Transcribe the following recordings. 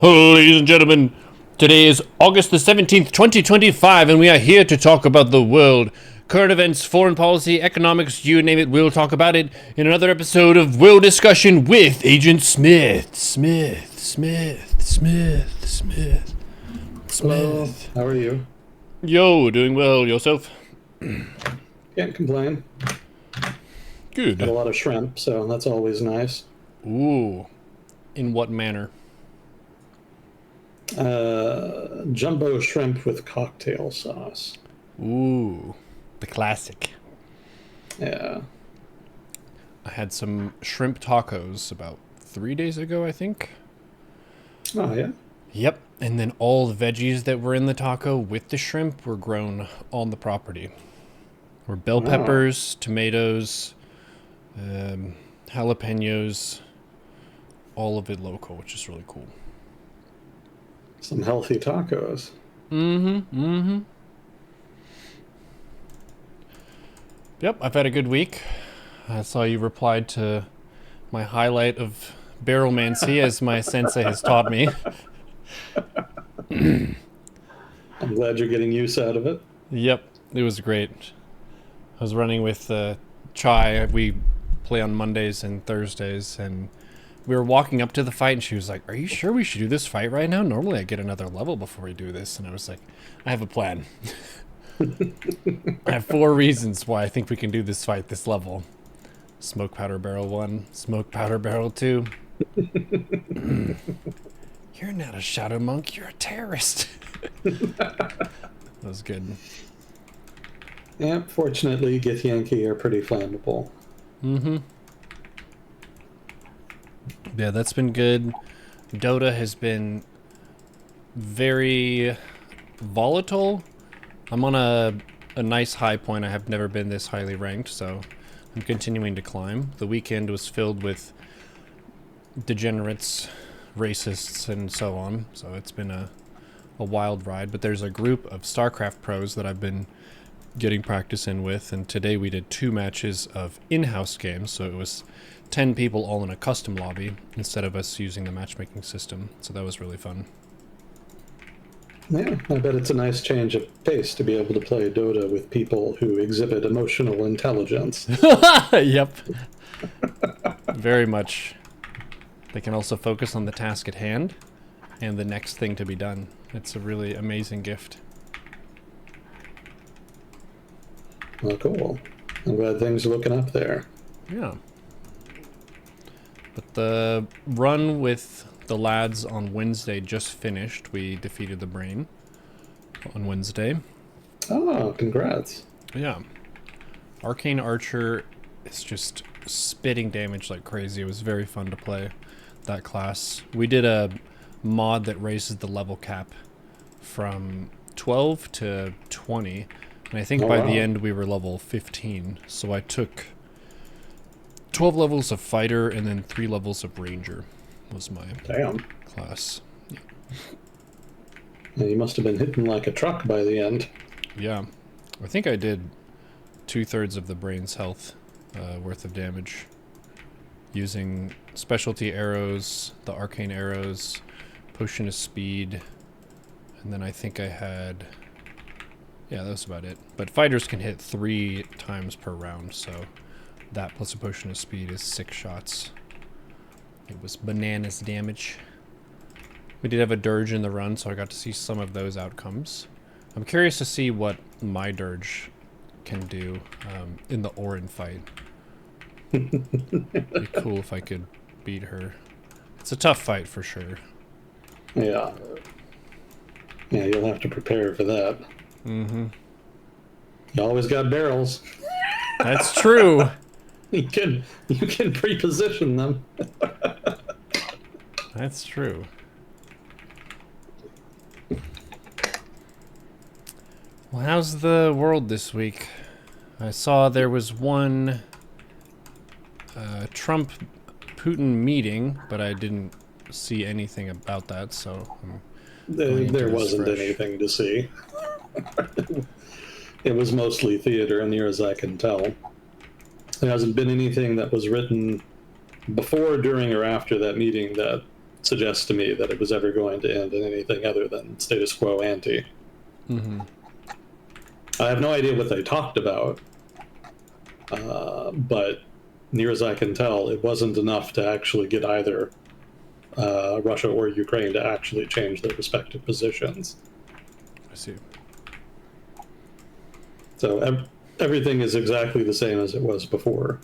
Ladies and gentlemen, today is August the 17th, 2025, and we are here to talk about the world. Current events, foreign policy, economics, you name it, we'll talk about it in another episode of Will Discussion with Agent Smith. Hello, how are you? Yo, doing well. Yourself? Can't complain. Good. Got a lot of shrimp, so that's always nice. Ooh. In what manner? Jumbo shrimp with cocktail sauce. Ooh. The classic. Yeah. I had some shrimp tacos about 3 days ago, I think. Oh, yeah? Yep, and then all the veggies that were in the taco with the shrimp were grown on the property. Were bell peppers, tomatoes, jalapenos, all of it local, which is really cool. Some healthy tacos. Yep, I've had a good week. I saw you replied to my highlight of barrelmancy, as my sensei has taught me. I'm glad you're getting use out of it. Yep, it was great. I was running with Chai. We play on Mondays and Thursdays, and we were walking up to the fight, and she was like, "Are you sure we should do this fight right now? Normally I get another level before we do this." And I was like, "I have a plan." I have 4 reasons why I think we can do this fight this level. Smoke Powder Barrel 1, Smoke Powder Barrel 2. You're not a Shadow Monk, you're a terrorist. That was good. Yeah, fortunately, Githyanki are pretty flammable. Yeah, that's been good. Dota has been very volatile. I'm on a nice high point. I have never been this highly ranked, so I'm continuing to climb. The weekend was filled with degenerates, racists, and so on, so it's been a wild ride. But there's a group of StarCraft pros that I've been getting practice in with, and today we did 2 matches of in-house games, so it was 10 people all in a custom lobby instead of us using the matchmaking system, so that was really fun. Yeah, I bet it's a nice change of pace to be able to play Dota with people who exhibit emotional intelligence. Yep. Very much. They can also focus on the task at hand and the next thing to be done. It's a really amazing gift. Well, cool. I'm glad things are looking up there. Yeah. But the run with the lads on Wednesday just finished. We defeated the Brain on Wednesday. Oh, congrats. Yeah. Arcane Archer is just spitting damage like crazy. It was very fun to play that class. We did a mod that raises the level cap from 12 to 20. And I think by the end we were level 15. So I took 12 levels of Fighter and then 3 levels of Ranger was my class. Yeah, you must have been hitting like a truck by the end. Yeah. I think I did 2/3 of the Brain's health worth of damage using specialty arrows, the arcane arrows, potion of speed, and then I think I had... yeah, that was about it. But fighters can hit 3 times per round, so that plus a potion of speed is 6 shots. It was bananas damage. We did have a dirge in the run, so I got to see some of those outcomes. I'm curious to see what my dirge can do in the Orin fight. It'd be cool if I could beat her. It's a tough fight for sure. Yeah. Yeah, you'll have to prepare for that. Mm-hmm. You always got barrels. That's true. You can pre-position them. That's true. Well, how's the world this week? I saw there was one Trump-Putin meeting, but I didn't see anything about that, so There wasn't anything to see. It was mostly theater, near as I can tell. There hasn't been anything that was written before, during, or after that meeting that suggest to me that it was ever going to end in anything other than status quo ante. Mm-hmm. I have no idea what they talked about, but near as I can tell, it wasn't enough to actually get either Russia or Ukraine to actually change their respective positions. I see. So everything is exactly the same as it was before.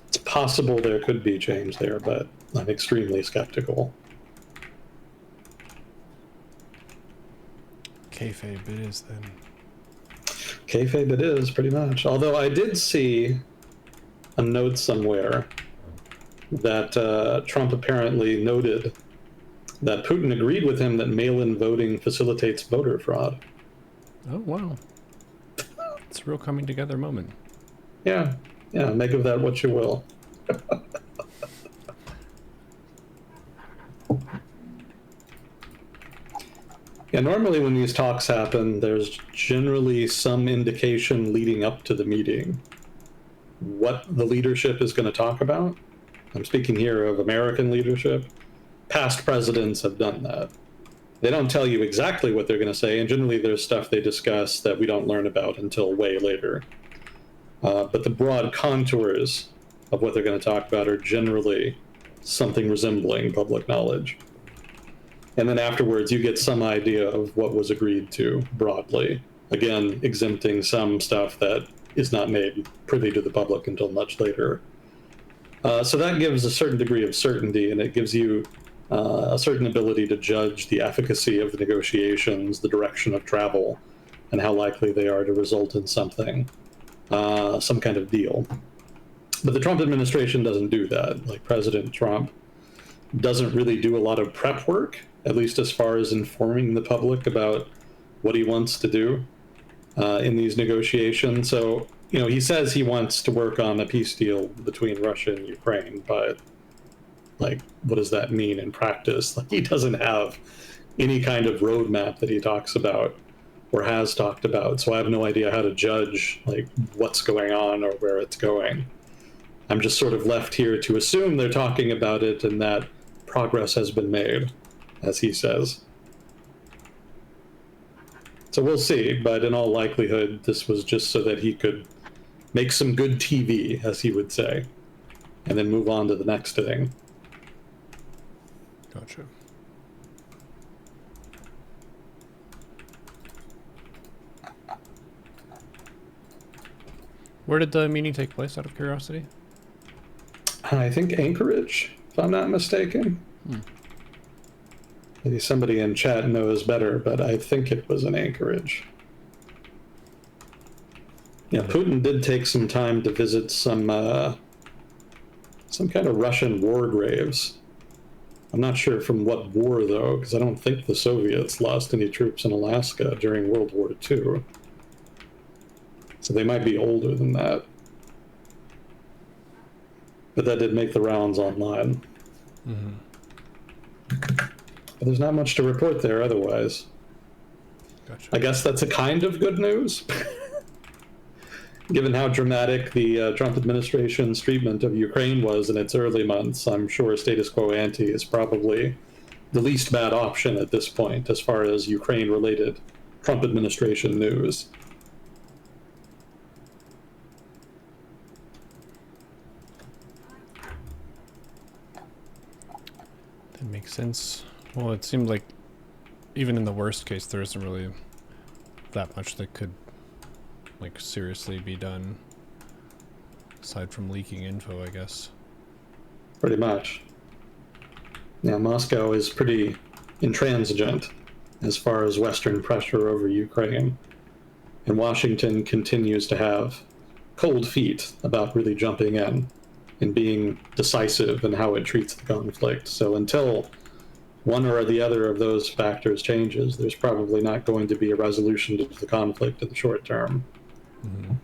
It's possible there could be change there, but I'm extremely skeptical. Kayfabe it is then. Kayfabe it is, pretty much. Although I did see a note somewhere that Trump apparently noted that Putin agreed with him that mail-in voting facilitates voter fraud. Oh, wow. It's a real coming together moment. Yeah, make of that what you will. Yeah, normally when these talks happen, there's generally some indication leading up to the meeting what the leadership is going to talk about. I'm speaking here of American leadership. Past presidents have done that. They don't tell you exactly what they're going to say, and generally there's stuff they discuss that we don't learn about until way later. But the broad contours of what they're going to talk about are generally something resembling public knowledge. And then afterwards, you get some idea of what was agreed to broadly. Again, exempting some stuff that is not made privy to the public until much later. So that gives a certain degree of certainty, and it gives you a certain ability to judge the efficacy of the negotiations, the direction of travel, and how likely they are to result in something, some kind of deal. But the Trump administration doesn't do that. Like, President Trump doesn't really do a lot of prep work, at least as far as informing the public about what he wants to do in these negotiations. So, he says he wants to work on a peace deal between Russia and Ukraine, but like, what does that mean in practice? Like, he doesn't have any kind of roadmap that he talks about or has talked about. So I have no idea how to judge like what's going on or where it's going. I'm just sort of left here to assume they're talking about it and that progress has been made, as he says. So we'll see, but in all likelihood, this was just so that he could make some good TV, as he would say, and then move on to the next thing. Gotcha. Where did the meeting take place, out of curiosity? I think Anchorage, if I'm not mistaken. Maybe somebody in chat knows better, but I think it was in Anchorage. Yeah, Putin did take some time to visit some kind of Russian war graves. I'm not sure from what war, though, because I don't think the Soviets lost any troops in Alaska during World War II. So they might be older than that. But that did make the rounds online. Mm-hmm. But there's not much to report there otherwise. Gotcha. I guess that's a kind of good news. Given how dramatic the Trump administration's treatment of Ukraine was in its early months, I'm sure status quo ante is probably the least bad option at this point as far as Ukraine-related Trump administration news. That makes sense. Well, it seemed like even in the worst case, there isn't really that much that could like seriously be done aside from leaking info, I guess. Pretty much. Yeah, Moscow is pretty intransigent as far as Western pressure over Ukraine. And Washington continues to have cold feet about really jumping in and being decisive in how it treats the conflict. So until one or the other of those factors changes, there's probably not going to be a resolution to the conflict in the short term. Mm-hmm.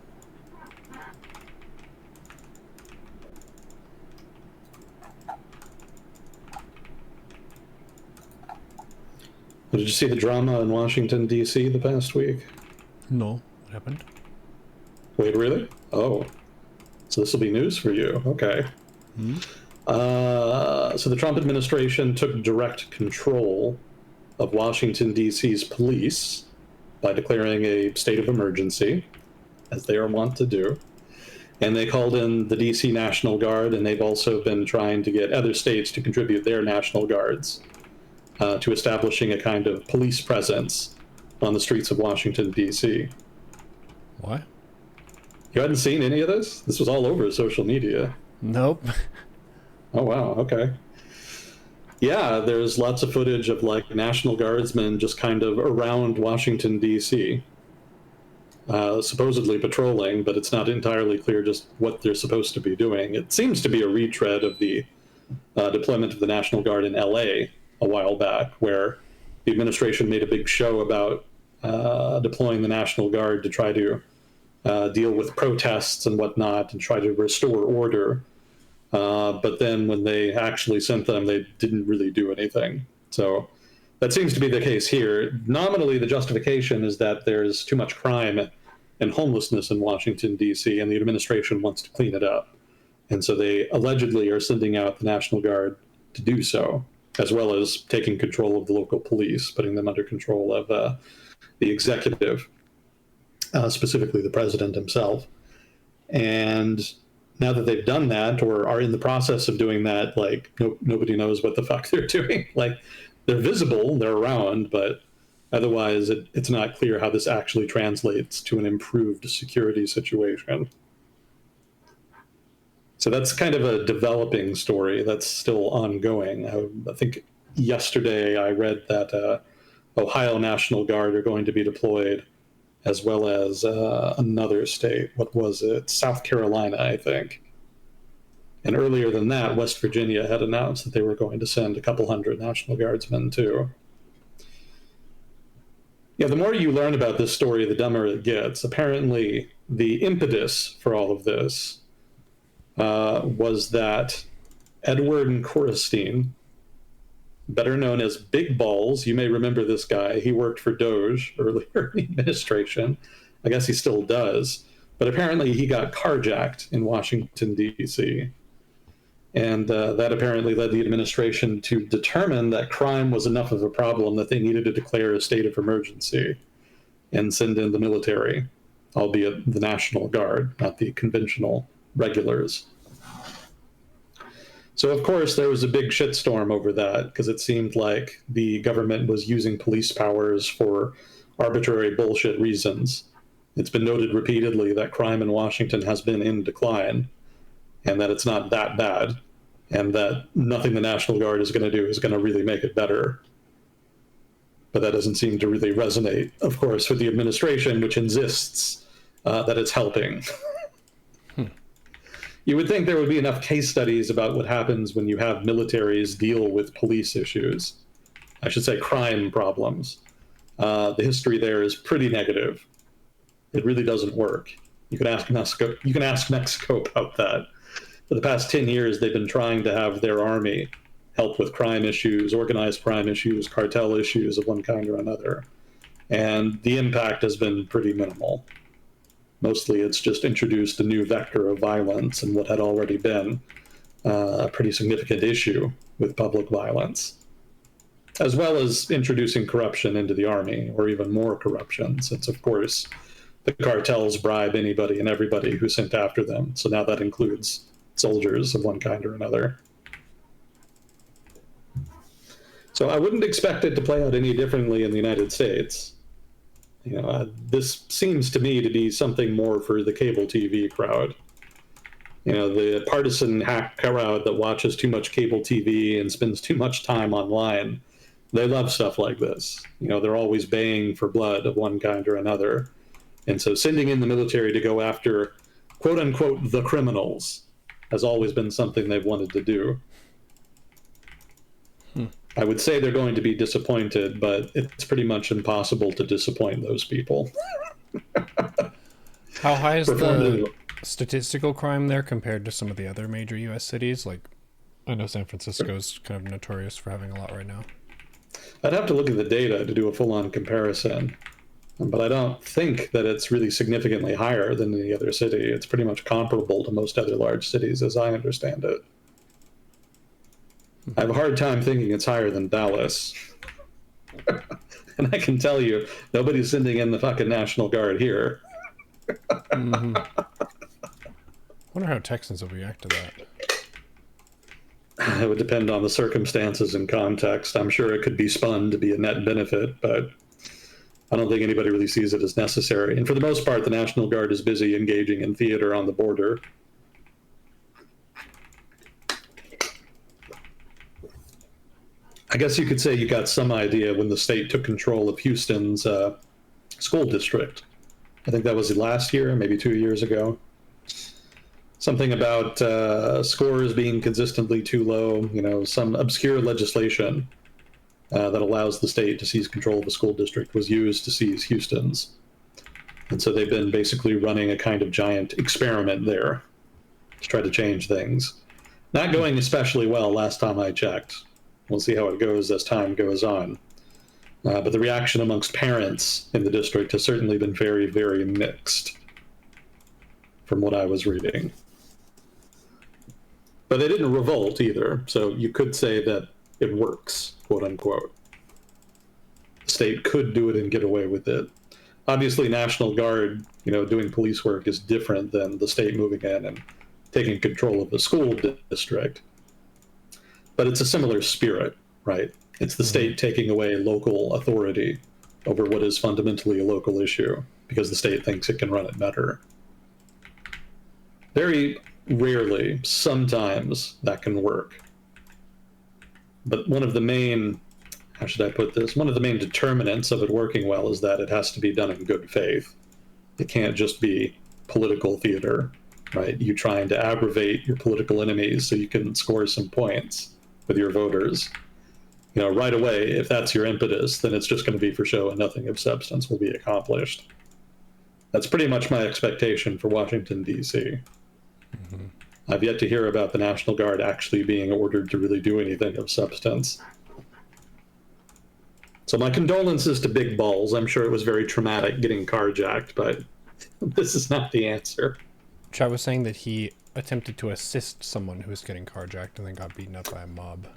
Did you see the drama in Washington, D.C. the past week? No. What happened? Wait, really? Oh. So this will be news for you. Okay. Hmm? So the Trump administration took direct control of Washington, D.C.'s police by declaring a state of emergency, as they are wont to do. And they called in the D.C. National Guard, and they've also been trying to get other states to contribute their National Guards to establishing a kind of police presence on the streets of Washington, D.C. What? You hadn't seen any of this? This was all over social media. Nope. Oh, wow. Okay. Yeah, there's lots of footage of like National Guardsmen just kind of around Washington, D.C., supposedly patrolling, but it's not entirely clear just what they're supposed to be doing. It seems to be a retread of the deployment of the National Guard in LA a while back, where the administration made a big show about deploying the National Guard to try to deal with protests and whatnot and try to restore order. But then when they actually sent them, they didn't really do anything. So that seems to be the case here. Nominally, the justification is that there's too much crime and homelessness in Washington, D.C., and the administration wants to clean it up. And so they allegedly are sending out the National Guard to do so, as well as taking control of the local police, putting them under control of the executive, specifically the president himself. And now that they've done that or are in the process of doing that, like nobody knows what the fuck they're doing. Like they're visible, they're around, but otherwise it's not clear how this actually translates to an improved security situation. So that's kind of a developing story that's still ongoing. I think yesterday I read that Ohio National Guard are going to be deployed, as well as another state. What was it? South Carolina, I think. And earlier than that, West Virginia had announced that they were going to send a couple hundred National Guardsmen too. Yeah, the more you learn about this story, the dumber it gets. Apparently, the impetus for all of this was that Edward Corestein, better known as Big Balls, you may remember this guy. He worked for Doge earlier in the administration. I guess he still does. But apparently he got carjacked in Washington, D.C. And that apparently led the administration to determine that crime was enough of a problem that they needed to declare a state of emergency and send in the military, albeit the National Guard, not the conventional regulars. So, of course, there was a big shitstorm over that because it seemed like the government was using police powers for arbitrary bullshit reasons. It's been noted repeatedly that crime in Washington has been in decline and that it's not that bad and that nothing the National Guard is going to do is going to really make it better. But that doesn't seem to really resonate, of course, with the administration, which insists that it's helping. You would think there would be enough case studies about what happens when you have militaries deal with police issues. I should say crime problems. The history there is pretty negative. It really doesn't work. You can ask Mexico about that. For the past 10 years, they've been trying to have their army help with crime issues, organized crime issues, cartel issues of one kind or another. And the impact has been pretty minimal. Mostly it's just introduced a new vector of violence in what had already been a pretty significant issue with public violence, as well as introducing corruption into the army, or even more corruption, since, of course, the cartels bribe anybody and everybody who's sent after them. So now that includes soldiers of one kind or another. So I wouldn't expect it to play out any differently in the United States. You know, this seems to me to be something more for the cable TV crowd. You know, the partisan hack crowd that watches too much cable TV and spends too much time online. They love stuff like this. You know, they're always baying for blood of one kind or another. And so sending in the military to go after, quote unquote, the criminals has always been something they've wanted to do. I would say they're going to be disappointed, but it's pretty much impossible to disappoint those people. How high is the statistical crime there compared to some of the other major U.S. cities? Like, I know San Francisco's kind of notorious for having a lot right now. I'd have to look at the data to do a full-on comparison, but I don't think that it's really significantly higher than any other city. It's pretty much comparable to most other large cities, as I understand it. I have a hard time thinking it's higher than Dallas. And I can tell you, nobody's sending in the fucking National Guard here. Mm-hmm. Wonder how Texans will react to that. It would depend on the circumstances and context. I'm sure it could be spun to be a net benefit, but I don't think anybody really sees it as necessary. And for the most part, the National Guard is busy engaging in theater on the border. I guess you could say you got some idea when the state took control of Houston's school district. I think that was last year, maybe 2 years ago. Something about scores being consistently too low, some obscure legislation that allows the state to seize control of a school district was used to seize Houston's. And so they've been basically running a kind of giant experiment there to try to change things. Not going especially well last time I checked. We'll see how it goes as time goes on. But the reaction amongst parents in the district has certainly been very, very mixed from what I was reading. But they didn't revolt either, so you could say that it works, quote unquote. The state could do it and get away with it. Obviously, National Guard, doing police work is different than the state moving in and taking control of the school district. But it's a similar spirit, right? It's the state taking away local authority over what is fundamentally a local issue because the state thinks it can run it better. Very rarely, sometimes that can work. But one of the main, how should I put this? One of the main determinants of it working well is that it has to be done in good faith. It can't just be political theater, right? You trying to aggravate your political enemies so you can score some points with your voters. Right away, if that's your impetus, then it's just going to be for show and nothing of substance will be accomplished. That's pretty much my expectation for Washington, D.C. Mm-hmm. I've yet to hear about the National Guard actually being ordered to really do anything of substance. So my condolences to Big Balls. I'm sure it was very traumatic getting carjacked, but this is not the answer. Chad was saying that he attempted to assist someone who was getting carjacked and then got beaten up by a mob.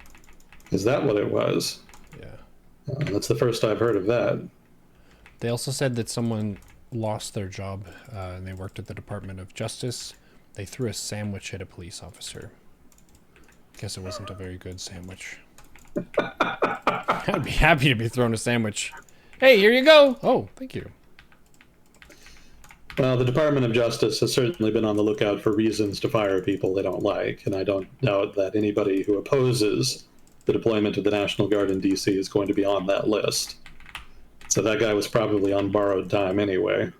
Is that what it was? Yeah. That's the first I've heard of that. They also said that someone lost their job and they worked at the Department of Justice. They threw a sandwich at a police officer. Guess it wasn't a very good sandwich. I'd be happy to be thrown a sandwich. Hey, here you go. Oh, thank you. Well, the Department of Justice has certainly been on the lookout for reasons to fire people they don't like, and I don't doubt that anybody who opposes the deployment of the National Guard in D.C. is going to be on that list. So that guy was probably on borrowed time anyway.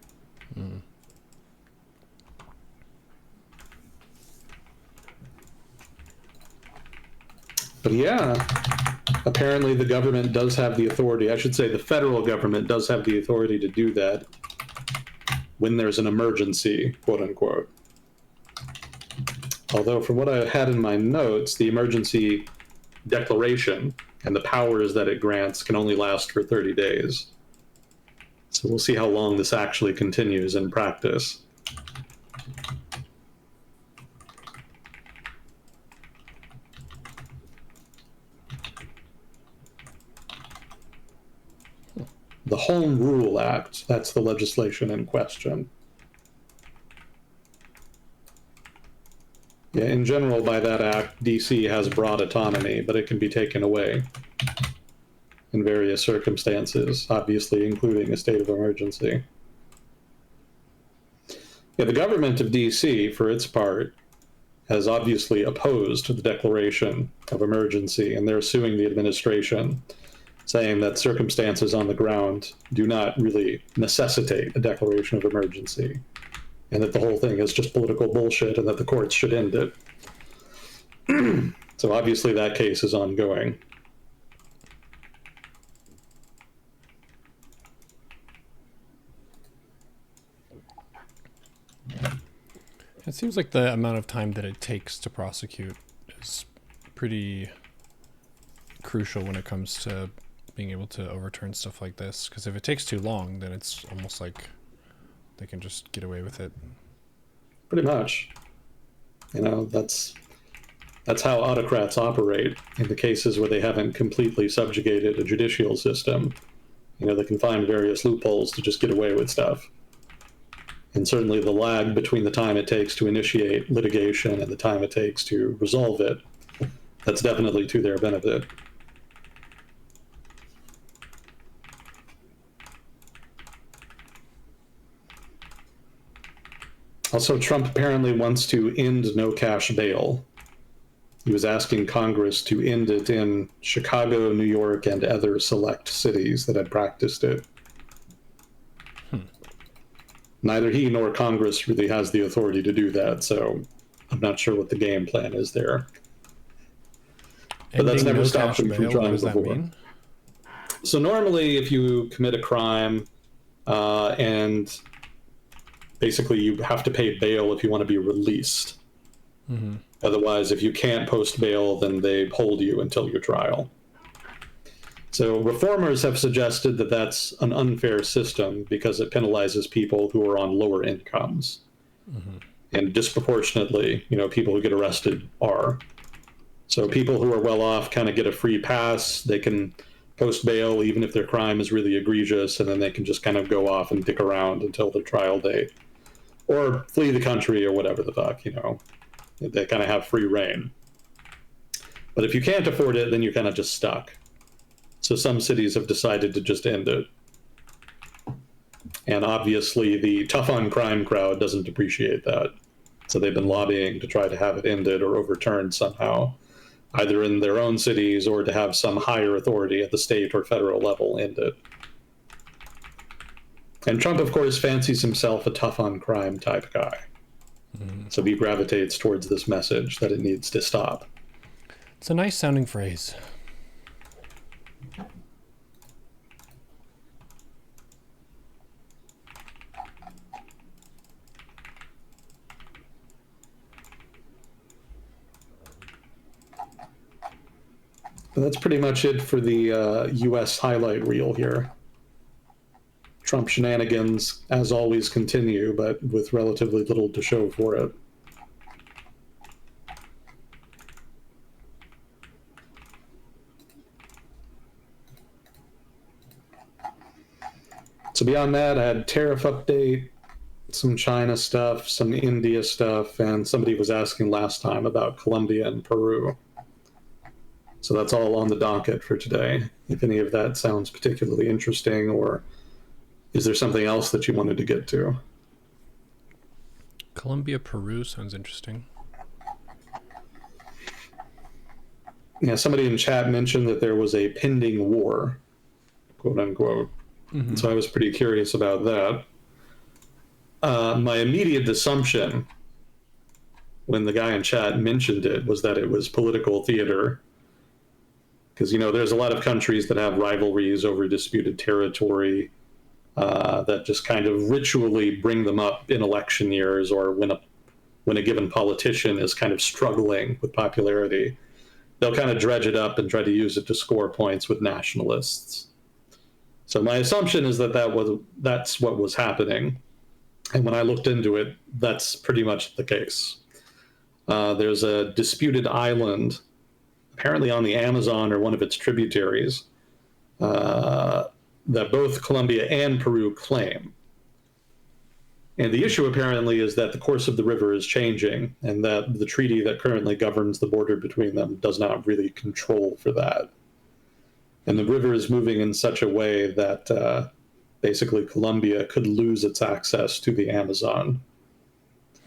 Mm. But yeah, apparently the government does have the authority. I should say the federal government does have the authority to do that when there's an emergency, quote unquote. Although from what I had in my notes, the emergency declaration and the powers that it grants can only last for 30 days. So we'll see how long this actually continues in practice. The Home Rule Act, that's the legislation in question. Yeah, in general, by that act, DC has broad autonomy, but it can be taken away in various circumstances, obviously including a state of emergency. Yeah, the government of DC, for its part, has obviously opposed the declaration of emergency, and they're suing the administration, saying that circumstances on the ground do not really necessitate a declaration of emergency, and that the whole thing is just political bullshit and that the courts should end it. So obviously that case is ongoing. It seems like the amount of time that it takes to prosecute is pretty crucial when it comes to being able to overturn stuff like this. Because if it takes too long, then it's almost like they can just get away with it. Pretty much. That's That's how autocrats operate in the cases where they haven't completely subjugated a judicial system. They can find various loopholes to just get away with stuff. And certainly the lag between the time it takes to initiate litigation and the time it takes to resolve it, that's definitely to their benefit. Also, Trump apparently wants to end no cash bail. He was asking Congress to end it in Chicago, New York, and other select cities that had practiced it. Neither he nor Congress really has the authority to do that, so I'm not sure what the game plan is there. But that's never stopped him from trying before. So normally, if you commit a crime and basically you have to pay bail if you want to be released. Mm-hmm. Otherwise, if you can't post bail, then they hold you until your trial. So reformers have suggested that that's an unfair system because it penalizes people who are on lower incomes. Mm-hmm. And disproportionately, people who get arrested are. So people who are well off kind of get a free pass. They can post bail even if their crime is really egregious, and then they can just kind of go off and dick around until their trial date. Or flee the country or whatever the fuck, They kind of have free reign. But if you can't afford it, then you're kind of just stuck. So some cities have decided to just end it. And obviously the tough on crime crowd doesn't appreciate that. So they've been lobbying to try to have it ended or overturned somehow, either in their own cities or to have some higher authority at the state or federal level end it. And Trump, of course, fancies himself a tough on crime type guy. Mm. So he gravitates towards this message that it needs to stop. It's a nice sounding phrase. But that's pretty much it for the U.S. highlight reel here. Trump shenanigans, as always, continue, but with relatively little to show for it. So beyond that, I had tariff update, some China stuff, some India stuff, and somebody was asking last time about Colombia and Peru. So that's all on the docket for today. If any of that sounds particularly interesting, or is there something else that you wanted to get to? Colombia, Peru sounds interesting. Yeah, somebody in chat mentioned that there was a pending war, quote unquote. Mm-hmm. So I was pretty curious about that. My immediate assumption when the guy in chat mentioned it was that it was political theater. Because, there's a lot of countries that have rivalries over disputed territory that just kind of ritually bring them up in election years, or when a given politician is kind of struggling with popularity. They'll kind of dredge it up and try to use it to score points with nationalists. So my assumption is that that's what was happening. And when I looked into it, that's pretty much the case. There's a disputed island, apparently on the Amazon or one of its tributaries, that both Colombia and Peru claim. And the issue apparently is that the course of the river is changing, and that the treaty that currently governs the border between them does not really control for that. And the river is moving in such a way that basically Colombia could lose its access to the Amazon.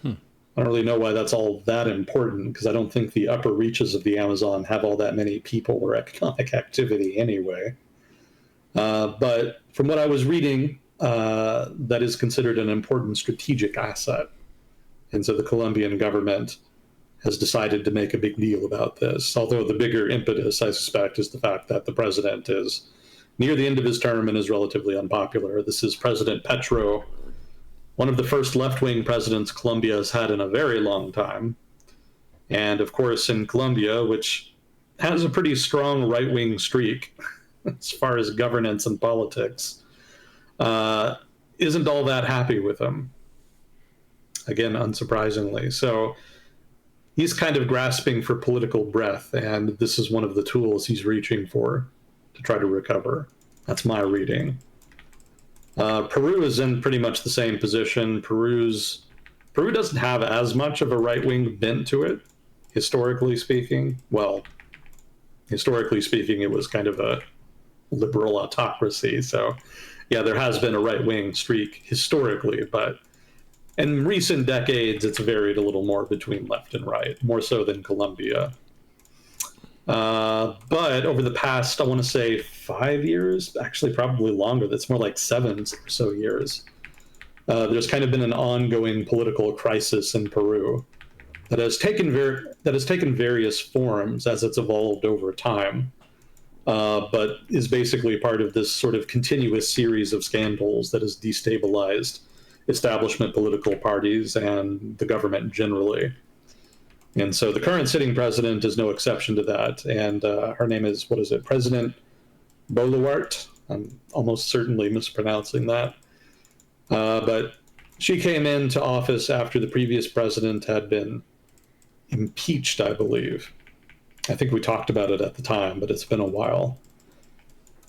I don't really know why that's all that important, because I don't think the upper reaches of the Amazon have all that many people or economic activity anyway. But from what I was reading, that is considered an important strategic asset. And so the Colombian government has decided to make a big deal about this. Although the bigger impetus, I suspect, is the fact that the president is near the end of his term and is relatively unpopular. This is President Petro, one of the first left-wing presidents Colombia has had in a very long time. And of course, in Colombia, which has a pretty strong right-wing streak as far as governance and politics, isn't all that happy with him. Again, unsurprisingly. So, he's kind of grasping for political breath, and this is one of the tools he's reaching for to try to recover. That's my reading. Peru is in pretty much the same position. Peru doesn't have as much of a right-wing bent to it, historically speaking. Well, historically speaking, it was kind of a liberal autocracy. So, yeah, there has been a right-wing streak historically, but in recent decades, it's varied a little more between left and right, more so than Colombia. But over the past, I want to say 5 years, actually probably longer, that's more like 7 or so years, there's kind of been an ongoing political crisis in Peru that has taken various forms as it's evolved over time, but is basically part of this sort of continuous series of scandals that has destabilized establishment political parties and the government generally. And so the current sitting president is no exception to that. And her name is, what is it, President Boluart? I'm almost certainly mispronouncing that. But she came into office after the previous president had been impeached, I believe. I think we talked about it at the time, but it's been a while.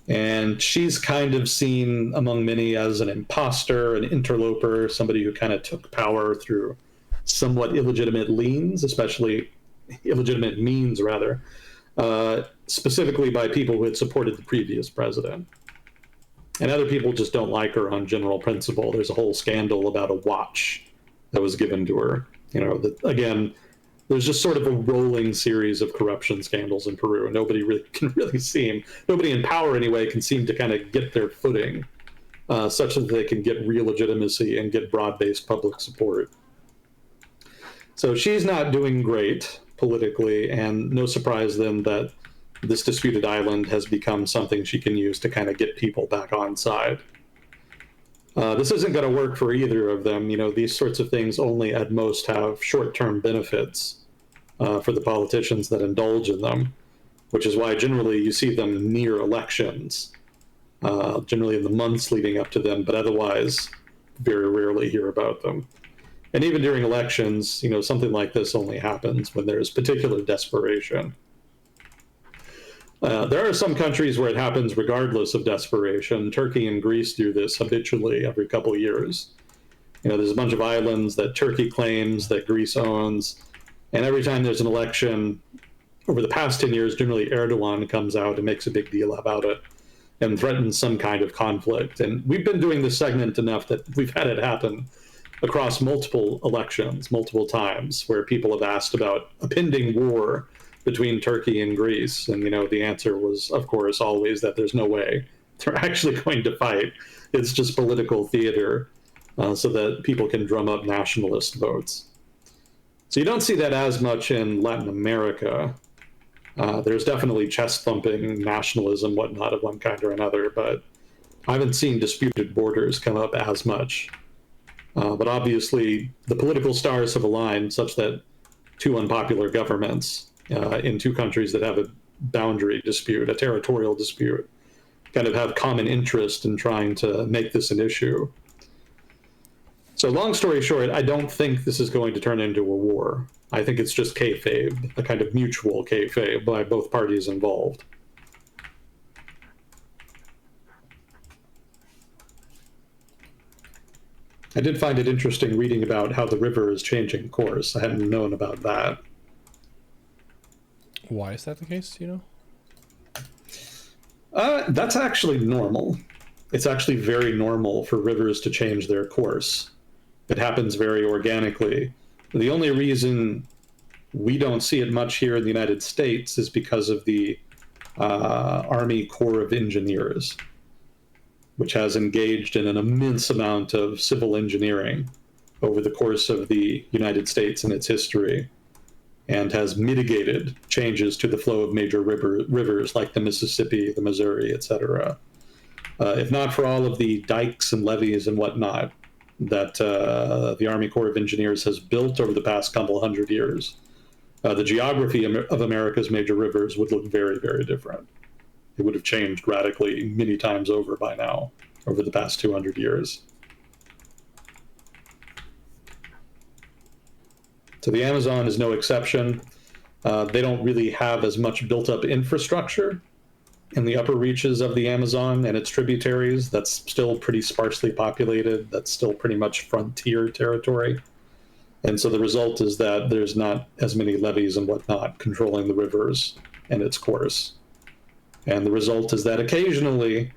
And she's kind of seen among many as an imposter, an interloper, somebody who kind of took power through somewhat illegitimate means, rather, specifically by people who had supported the previous president. And other people just don't like her on general principle. There's a whole scandal about a watch that was given to her. Again, there's just sort of a rolling series of corruption scandals in Peru, and nobody in power anyway, can seem to kind of get their footing, such that they can get real legitimacy and get broad-based public support. So she's not doing great politically, and no surprise then that this disputed island has become something she can use to kind of get people back on side. This isn't going to work for either of them. These sorts of things only at most have short-term benefits for the politicians that indulge in them, which is why generally you see them near elections, generally in the months leading up to them, but otherwise very rarely hear about them. And even during elections, something like this only happens when there's particular desperation. There are some countries where it happens regardless of desperation. Turkey and Greece do this habitually every couple of years. There's a bunch of islands that Turkey claims that Greece owns, and every time there's an election, over the past 10 years, generally Erdogan comes out and makes a big deal about it and threatens some kind of conflict. And we've been doing this segment enough that we've had it happen across multiple elections, multiple times, where people have asked about a pending war between Turkey and Greece. And, the answer was, of course, always that there's no way they're actually going to fight. It's just political theater so that people can drum up nationalist votes. So you don't see that as much in Latin America. There's definitely chest-thumping nationalism, whatnot, of one kind or another, but I haven't seen disputed borders come up as much. But obviously, the political stars have aligned such that two unpopular governments in two countries that have a boundary dispute, a territorial dispute, kind of have common interest in trying to make this an issue. So long story short, I don't think this is going to turn into a war. I think it's just kayfabe, a kind of mutual kayfabe by both parties involved. I did find it interesting reading about how the river is changing course. I hadn't known about that. Why is that the case, do you know? That's actually normal. It's actually very normal for rivers to change their course. It happens very organically. The only reason we don't see it much here in the United States is because of the Army Corps of Engineers, which has engaged in an immense amount of civil engineering over the course of the United States and its history, and has mitigated changes to the flow of major rivers like the Mississippi, the Missouri, etc. If not for all of the dikes and levees and whatnot that the Army Corps of Engineers has built over the past couple hundred years, the geography of America's major rivers would look very, very different. It would have changed radically many times over by now, over the past 200 years. So the Amazon is no exception. They don't really have as much built up infrastructure in the upper reaches of the Amazon and its tributaries. That's still pretty sparsely populated. That's still pretty much frontier territory. And so the result is that there's not as many levees and whatnot controlling the rivers and its course. And the result is that occasionally,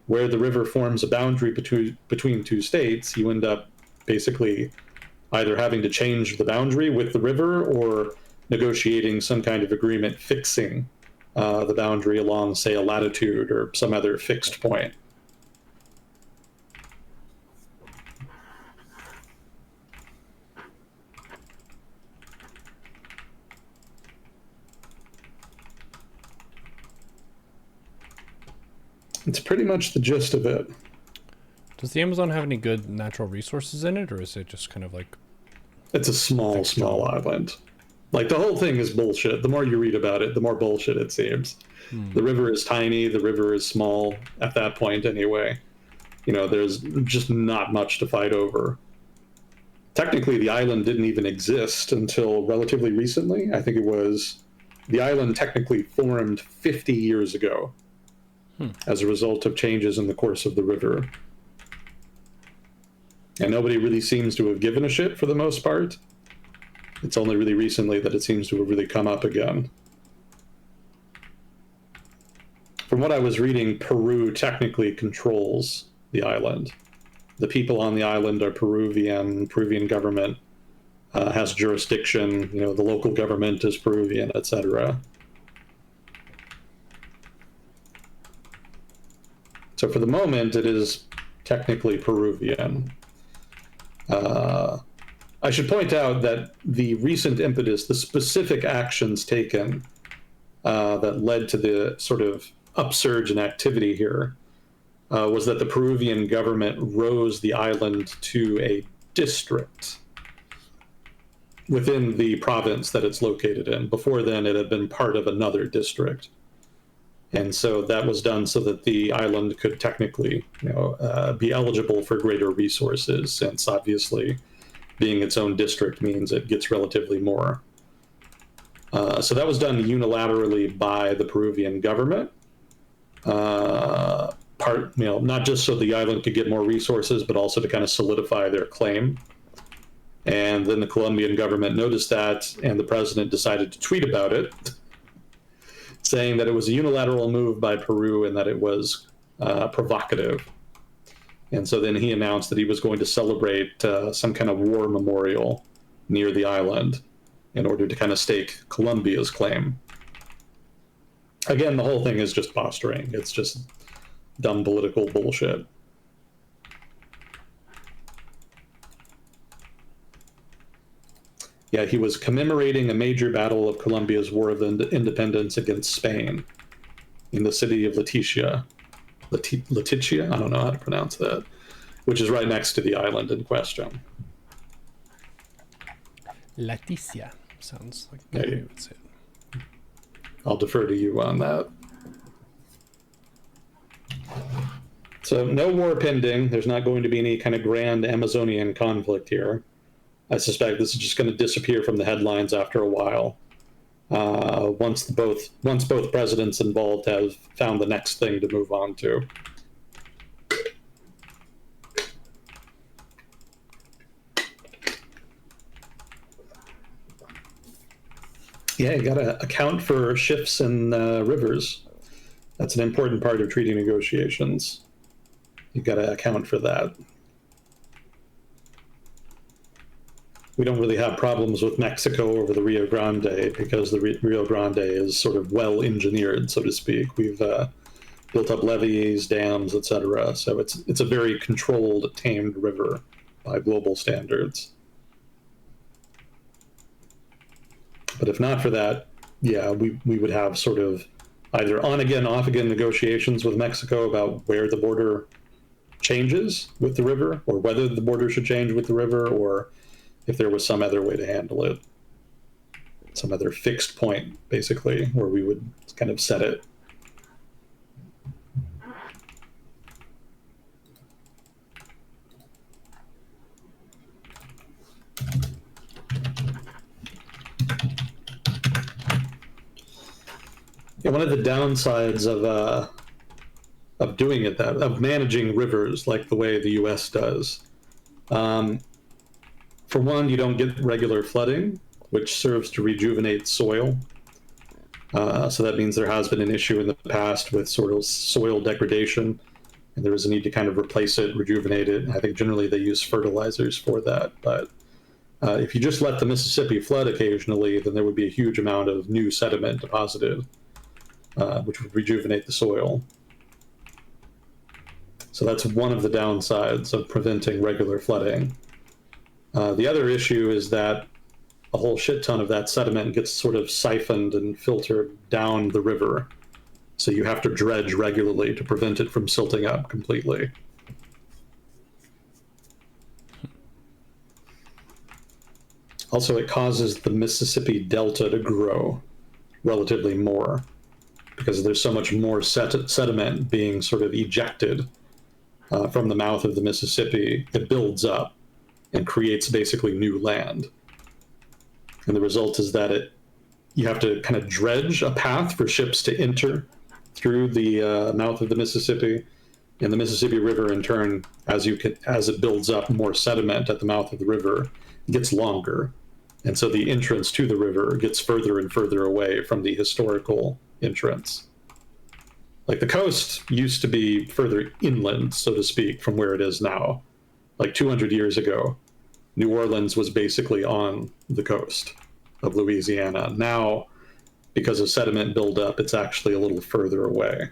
where the river forms a boundary between two states, you end up basically either having to change the boundary with the river or negotiating some kind of agreement fixing the boundary along, say, a latitude or some other fixed point. It's pretty much the gist of it. Does the Amazon have any good natural resources in it, or is it just kind of like... It's a small island. Like, the whole thing is bullshit. The more you read about it, the more bullshit it seems. The river is tiny, the river is small, at that point anyway. You know, there's just not much to fight over. Technically, the island didn't even exist until relatively recently. I think it was... The island technically formed 50 years ago as a result of changes in the course of the river. And nobody really seems to have given a shit for the most part. It's only really recently that it seems to have really come up again. From what I was reading, Peru technically controls the island. The people on the island are Peruvian. Peruvian government has jurisdiction. You know, the local government is Peruvian, etc. So for the moment, it is technically Peruvian. I should point out that the recent impetus, the specific actions taken that led to the sort of upsurge in activity here, was that the Peruvian government rose the island to a district within the province that it's located in. Before then, it had been part of another district. And so that was done so that the island could technically, be eligible for greater resources, since obviously being its own district means it gets relatively more. So that was done unilaterally by the Peruvian government. Not just so the island could get more resources, but also to kind of solidify their claim. And then the Colombian government noticed that, and the president decided to tweet about it, saying that it was a unilateral move by Peru and that it was provocative. And so then he announced that he was going to celebrate some kind of war memorial near the island in order to kind of stake Colombia's claim. Again, the whole thing is just posturing. It's just dumb political bullshit. Yeah, he was commemorating a major battle of Colombia's War of Independence against Spain in the city of Leticia. Leticia? I don't know how to pronounce that. Which is right next to the island in question. Leticia sounds like Yeah, you would say it. I'll defer to you on that. So no war pending. There's not going to be any kind of grand Amazonian conflict here. I suspect this is just going to disappear from the headlines after a while. Once both presidents involved have found the next thing to move on to. Yeah, you got to account for shifts in rivers. That's an important part of treaty negotiations. You got to account for that. We don't really have problems with Mexico over the Rio Grande because the Rio Grande is sort of well engineered, so to speak. We've built up levees, dams, etc. So it's a very controlled, tamed river by global standards. But if not for that, yeah, we would have sort of either on-again, off-again negotiations with Mexico about where the border changes with the river, or whether the border should change with the river, or if there was some other way to handle it. Some other fixed point, basically, where we would kind of set it. one of the downsides of doing it of managing rivers like the way the U.S. does. For one, you don't get regular flooding, which serves to rejuvenate soil. So that means there has been an issue in the past with sort of soil degradation, and there is a need to kind of replace it, rejuvenate it. I think generally they use fertilizers for that. But if you just let the Mississippi flood occasionally, then there would be a huge amount of new sediment deposited, which would rejuvenate the soil. So that's one of the downsides of preventing regular flooding. The other issue is that a whole shit ton of that sediment gets sort of siphoned and filtered down the river. So you have to dredge regularly to prevent it from silting up completely. Also, it causes the Mississippi Delta to grow relatively more because there's so much more sediment being sort of ejected from the mouth of the Mississippi. It builds up and creates basically new land. And the result is that you have to kind of dredge a path for ships to enter through the mouth of the Mississippi, and the Mississippi River, in turn, as it builds up more sediment at the mouth of the river, gets longer, and so the entrance to the river gets further and further away from the historical entrance. Like the coast used to be further inland, so to speak, from where it is now. Like 200 years ago, New Orleans was basically on the coast of Louisiana. Now, because of sediment buildup, it's actually a little further away.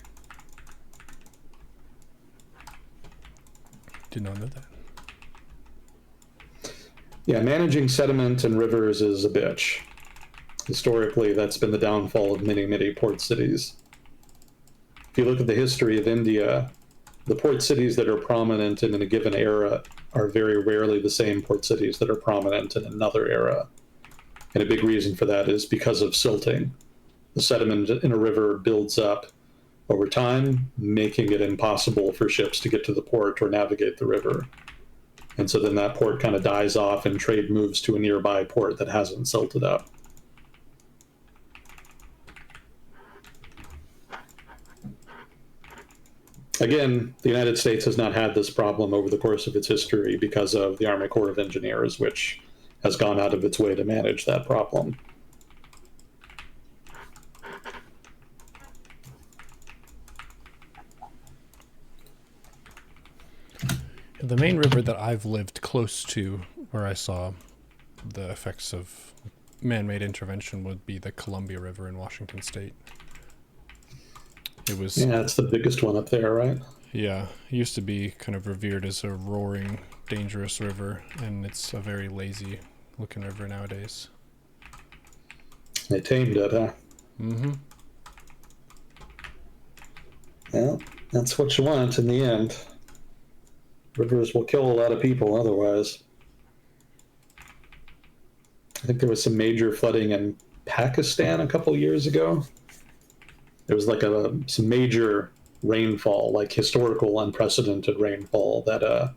Did not know that. Yeah, managing sediment in rivers is a bitch. Historically, that's been the downfall of many, many port cities. If you look at the history of India, the port cities that are prominent in a given era are very rarely the same port cities that are prominent in another era. And a big reason for that is because of silting. The sediment in a river builds up over time, making it impossible for ships to get to the port or navigate the river. And so then that port kind of dies off and trade moves to a nearby port that hasn't silted up. Again, the United States has not had this problem over the course of its history because of the Army Corps of Engineers, which has gone out of its way to manage that problem. The main river that I've lived close to where I saw the effects of man-made intervention would be the Columbia River in Washington State. Yeah, it's the biggest one up there, right? Yeah, it used to be kind of revered as a roaring, dangerous river, and it's a very lazy-looking river nowadays. They tamed it, huh? Mm-hmm. Well, that's what you want in the end. Rivers will kill a lot of people otherwise. I think there was some major flooding in Pakistan a couple years ago. There was like some major rainfall, like historical unprecedented rainfall that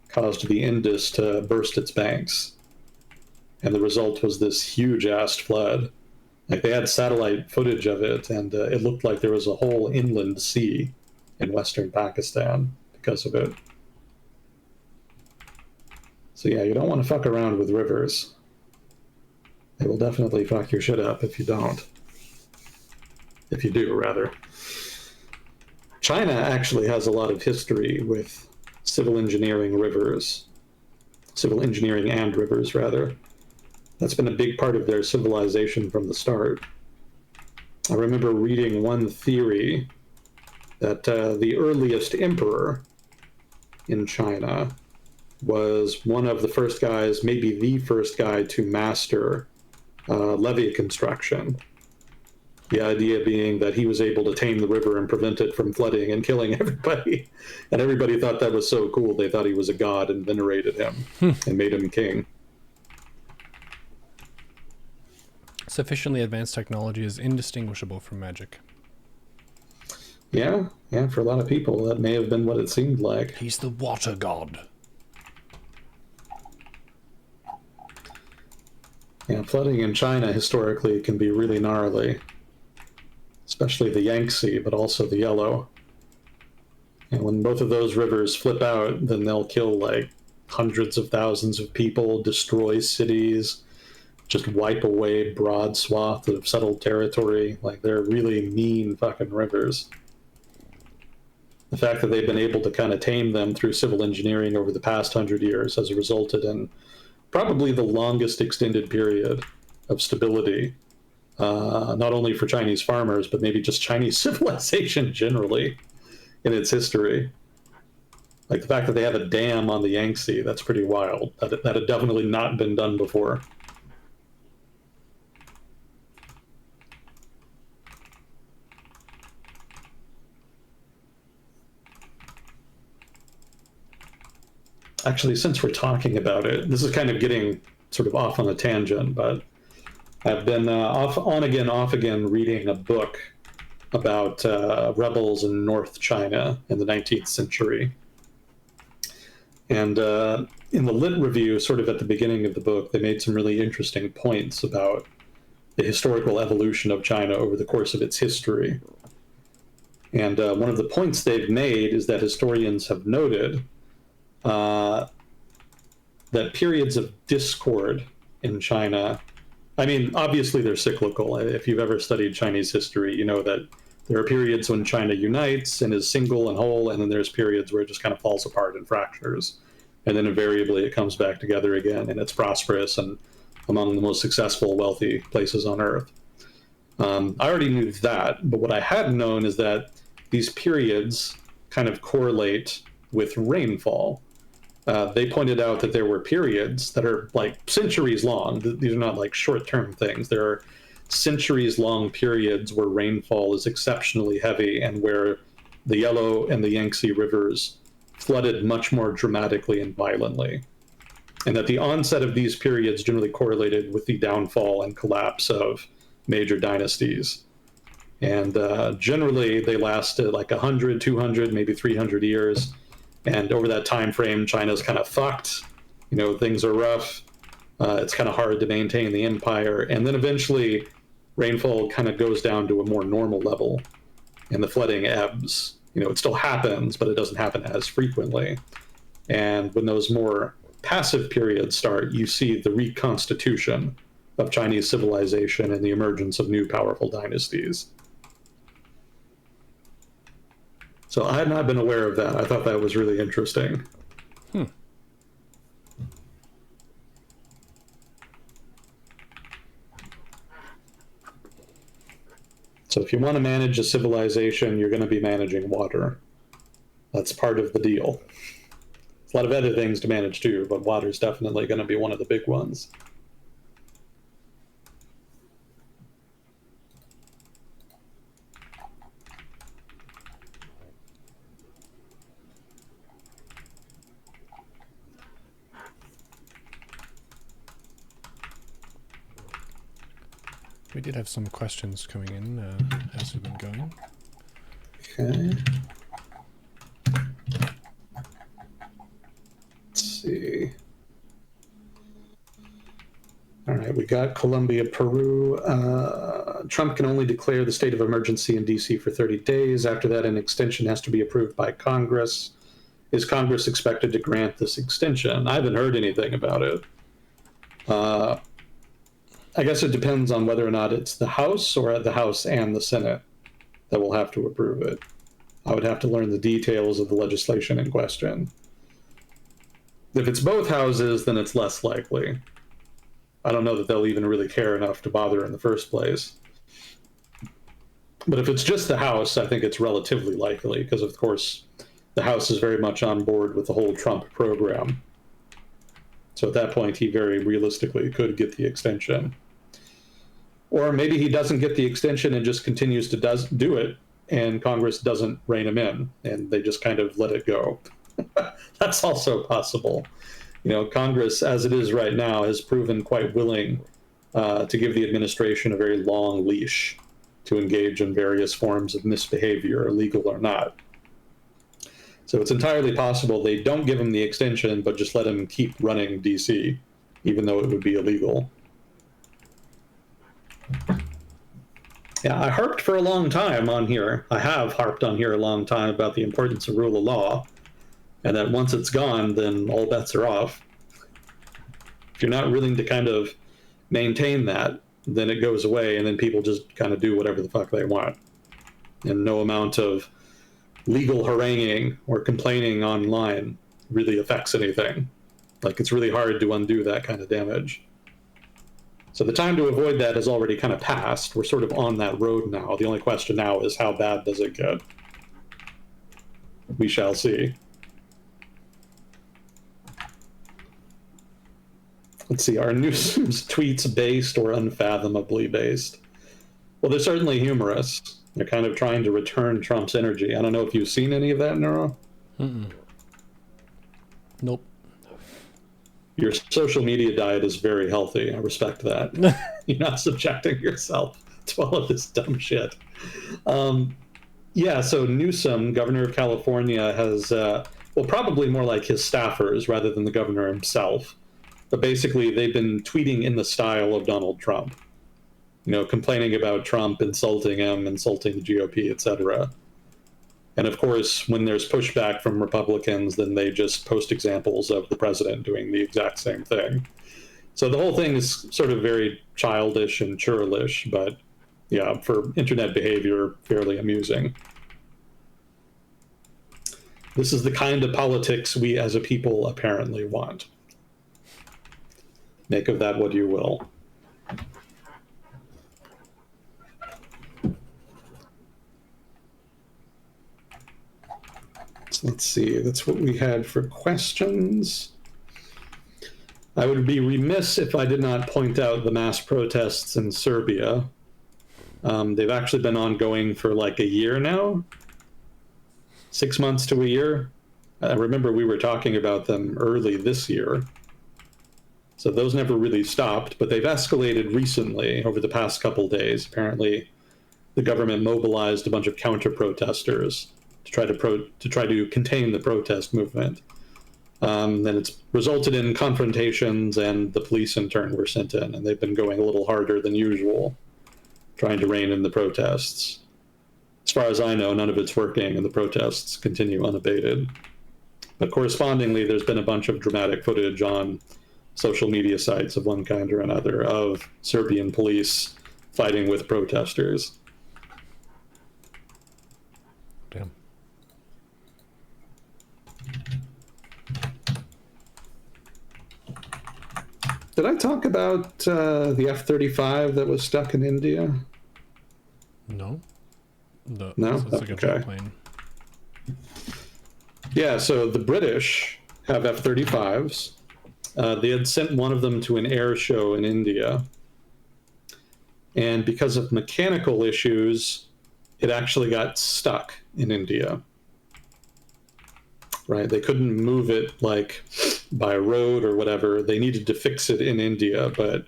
caused the Indus to burst its banks. And the result was this huge-ass flood. Like they had satellite footage of it, and it looked like there was a whole inland sea in western Pakistan because of it. So yeah, you don't want to fuck around with rivers. They will definitely fuck your shit up if you don't. If you do, rather. China actually has a lot of history with civil engineering and rivers, rather. That's been a big part of their civilization from the start. I remember reading one theory that the earliest emperor in China was one of the first guys, maybe the first guy, to master levee construction. The idea being that he was able to tame the river and prevent it from flooding and killing everybody. And everybody thought that was so cool. They thought he was a god and venerated him and made him king. Sufficiently advanced technology is indistinguishable from magic. Yeah, for a lot of people, that may have been what it seemed like. He's the water god. Yeah, flooding in China historically can be really gnarly. especially the Yangtze, but also the Yellow. And when both of those rivers flip out, then they'll kill like hundreds of thousands of people, destroy cities, just wipe away broad swaths of settled territory. Like, they're really mean fucking rivers. The fact that they've been able to kind of tame them through civil engineering over the past 100 years has resulted in probably the longest extended period of stability, not only for Chinese farmers, but maybe just Chinese civilization generally in its history. Like, the fact that they have a dam on the Yangtze, that's pretty wild. That had definitely not been done before. Actually, since we're talking about it, this is kind of getting sort of off on a tangent, but I've been on again, off again reading a book about rebels in North China in the 19th century. And in the lit review, sort of at the beginning of the book, they made some really interesting points about the historical evolution of China over the course of its history. And one of the points they've made is that historians have noted that periods of discord in China, I mean, obviously they're cyclical. If you've ever studied Chinese history, you know that there are periods when China unites and is single and whole, and then there's periods where it just kind of falls apart and fractures. And then invariably it comes back together again, and it's prosperous and among the most successful, wealthy places on earth. I already knew that, but what I hadn't known is that these periods kind of correlate with rainfall. They pointed out that there were periods that are like centuries long. These are not like short-term things. There are centuries-long periods where rainfall is exceptionally heavy and where the Yellow and the Yangtze rivers flooded much more dramatically and violently. And that the onset of these periods generally correlated with the downfall and collapse of major dynasties. And generally, they lasted like 100, 200, maybe 300 years. And over that time frame, China's kind of fucked. You know, things are rough. It's kind of hard to maintain the empire. And then eventually, rainfall kind of goes down to a more normal level, and the flooding ebbs. You know, it still happens, but it doesn't happen as frequently. And when those more passive periods start, you see the reconstitution of Chinese civilization and the emergence of new powerful dynasties. So I had not been aware of that. I thought that was really interesting. So if you want to manage a civilization, you're going to be managing water. That's part of the deal. There's a lot of other things to manage too, but water's definitely going to be one of the big ones. We did have some questions coming in as we've been going. Okay. Let's see. All right, we got Colombia, Peru. Trump can only declare the state of emergency in D.C. for 30 days. After that, an extension has to be approved by Congress. Is Congress expected to grant this extension? I haven't heard anything about it. I guess it depends on whether or not it's the House or the House and the Senate that will have to approve it. I would have to learn the details of the legislation in question. If it's both houses, then it's less likely. I don't know that they'll even really care enough to bother in the first place. But if it's just the House, I think it's relatively likely, because of course the House is very much on board with the whole Trump program. So at that point, he very realistically could get the extension. Or maybe he doesn't get the extension and just continues to do it, and Congress doesn't rein him in, and they just kind of let it go. That's also possible. You know, Congress, as it is right now, has proven quite willing to give the administration a very long leash to engage in various forms of misbehavior, illegal or not. So it's entirely possible they don't give him the extension, but just let him keep running DC, even though it would be illegal. Yeah, I harped for a long time on here. I have harped on here a long time about the importance of rule of law, and that once it's gone, then all bets are off. If you're not willing to kind of maintain that, then it goes away, and then people just kind of do whatever the fuck they want. And no amount of legal haranguing or complaining online really affects anything. Like, it's really hard to undo that kind of damage. So the time to avoid that has already kind of passed. We're sort of on that road now. The only question now is, how bad does it get? We shall see. Let's see, are Newsom's tweets based or unfathomably based? Well, they're certainly humorous. They're kind of trying to return Trump's energy. I don't know if you've seen any of that, Neuro. Nope. Your social media diet is very healthy. I respect that. You're not subjecting yourself to all of this dumb shit. Yeah, so Newsom, governor of California, has, well, probably more like his staffers rather than the governor himself. But basically, they've been tweeting in the style of Donald Trump. You know, complaining about Trump, insulting him, insulting the GOP, etc. And of course, when there's pushback from Republicans, then they just post examples of the president doing the exact same thing. So the whole thing is sort of very childish and churlish, but yeah, for internet behavior, fairly amusing. This is the kind of politics we as a people apparently want. Make of that what you will. So let's see, that's what we had for questions. I would be remiss if I did not point out the mass protests in Serbia. They've actually been ongoing for like a year now, 6 months to a year. I remember we were talking about them early this year. So those never really stopped, but they've escalated recently over the past couple days. Apparently, the government mobilized a bunch of counter-protesters to try to contain the protest movement. Then it's resulted in confrontations, and the police in turn were sent in, and they've been going a little harder than usual, trying to rein in the protests. As far as I know, none of it's working, and the protests continue unabated. But correspondingly, there's been a bunch of dramatic footage on social media sites of one kind or another of Serbian police fighting with protesters. Damn. Did I talk about the F-35 that was stuck in India? No. No? No? That's like a jet plane. Yeah, so the British have F-35s. They had sent one of them to an air show in India. And because of mechanical issues, it actually got stuck in India. Right? They couldn't move it like by road or whatever. They needed to fix it in India, but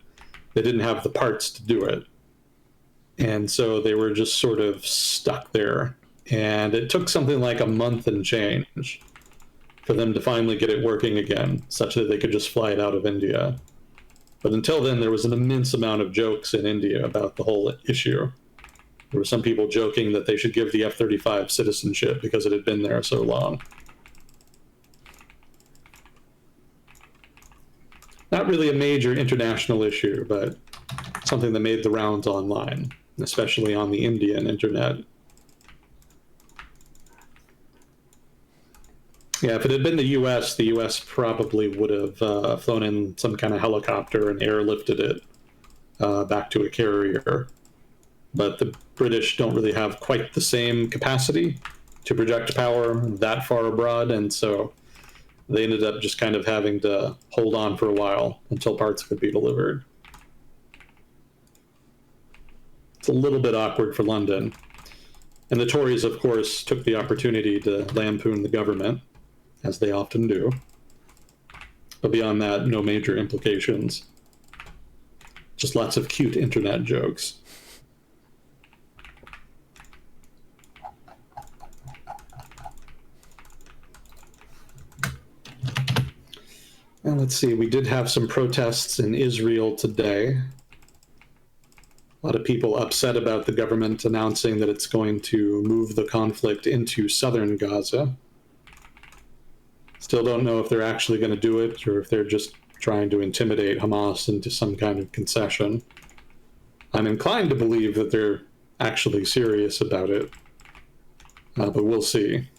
they didn't have the parts to do it. And so they were just sort of stuck there. And it took something like a month and change for them to finally get it working again, such that they could just fly it out of India. But until then, there was an immense amount of jokes in India about the whole issue. There were some people joking that they should give the F-35 citizenship because it had been there so long. Not really a major international issue, but something that made the rounds online, especially on the Indian internet. Yeah, if it had been the US probably would have flown in some kind of helicopter and airlifted it back to a carrier. But the British don't really have quite the same capacity to project power that far abroad, and so they ended up just kind of having to hold on for a while until parts could be delivered. It's a little bit awkward for London. And the Tories, of course, took the opportunity to lampoon the government, as they often do. But beyond that, no major implications. Just lots of cute internet jokes. And let's see, we did have some protests in Israel today. A lot of people upset about the government announcing that it's going to move the conflict into southern Gaza. Still don't know if they're actually going to do it or if they're just trying to intimidate Hamas into some kind of concession. I'm inclined to believe that they're actually serious about it, but we'll see.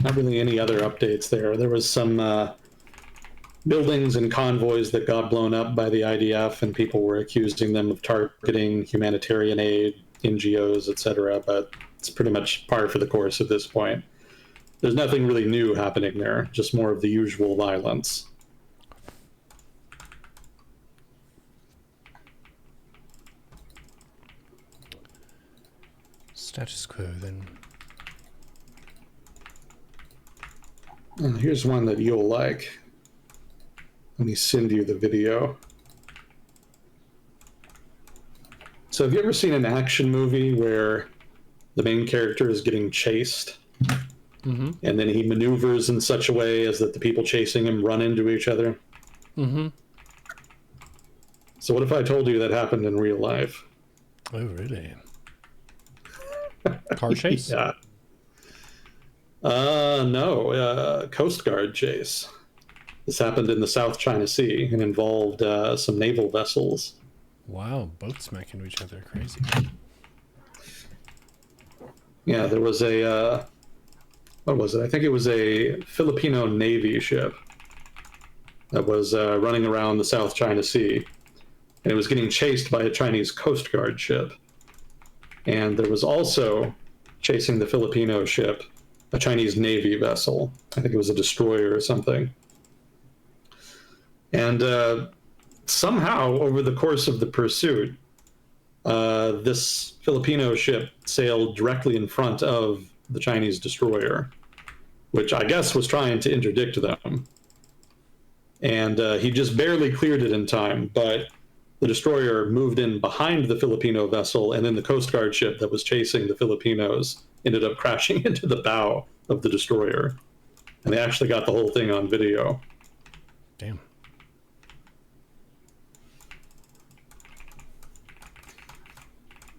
Not really any other updates there. There was some buildings and convoys that got blown up by the IDF, and people were accusing them of targeting humanitarian aid, NGOs, etc. But it's pretty much par for the course at this point. There's nothing really new happening there, just more of the usual violence. Status quo, then. Here's one that you'll like. Let me send you the video. So have you ever seen an action movie where the main character is getting chased? Mm-hmm. And then he maneuvers in such a way as that the people chasing him run into each other? Mm-hmm. So what if I told you that happened in real life? Oh, really? Car chase? Yeah. No, Coast Guard chase. This happened in the South China Sea and involved some naval vessels. Wow, boats smacking into each other. Crazy. Yeah, there was a, what was it? I think it was a Filipino Navy ship that was running around the South China Sea. And it was getting chased by a Chinese Coast Guard ship. And there was also, chasing the Filipino ship, a Chinese Navy vessel. I think it was a destroyer or something. And somehow, over the course of the pursuit, this Filipino ship sailed directly in front of the Chinese destroyer, which I guess was trying to interdict them. And he just barely cleared it in time, but the destroyer moved in behind the Filipino vessel, and then the Coast Guard ship that was chasing the Filipinos ended up crashing into the bow of the destroyer. And they actually got the whole thing on video. Damn.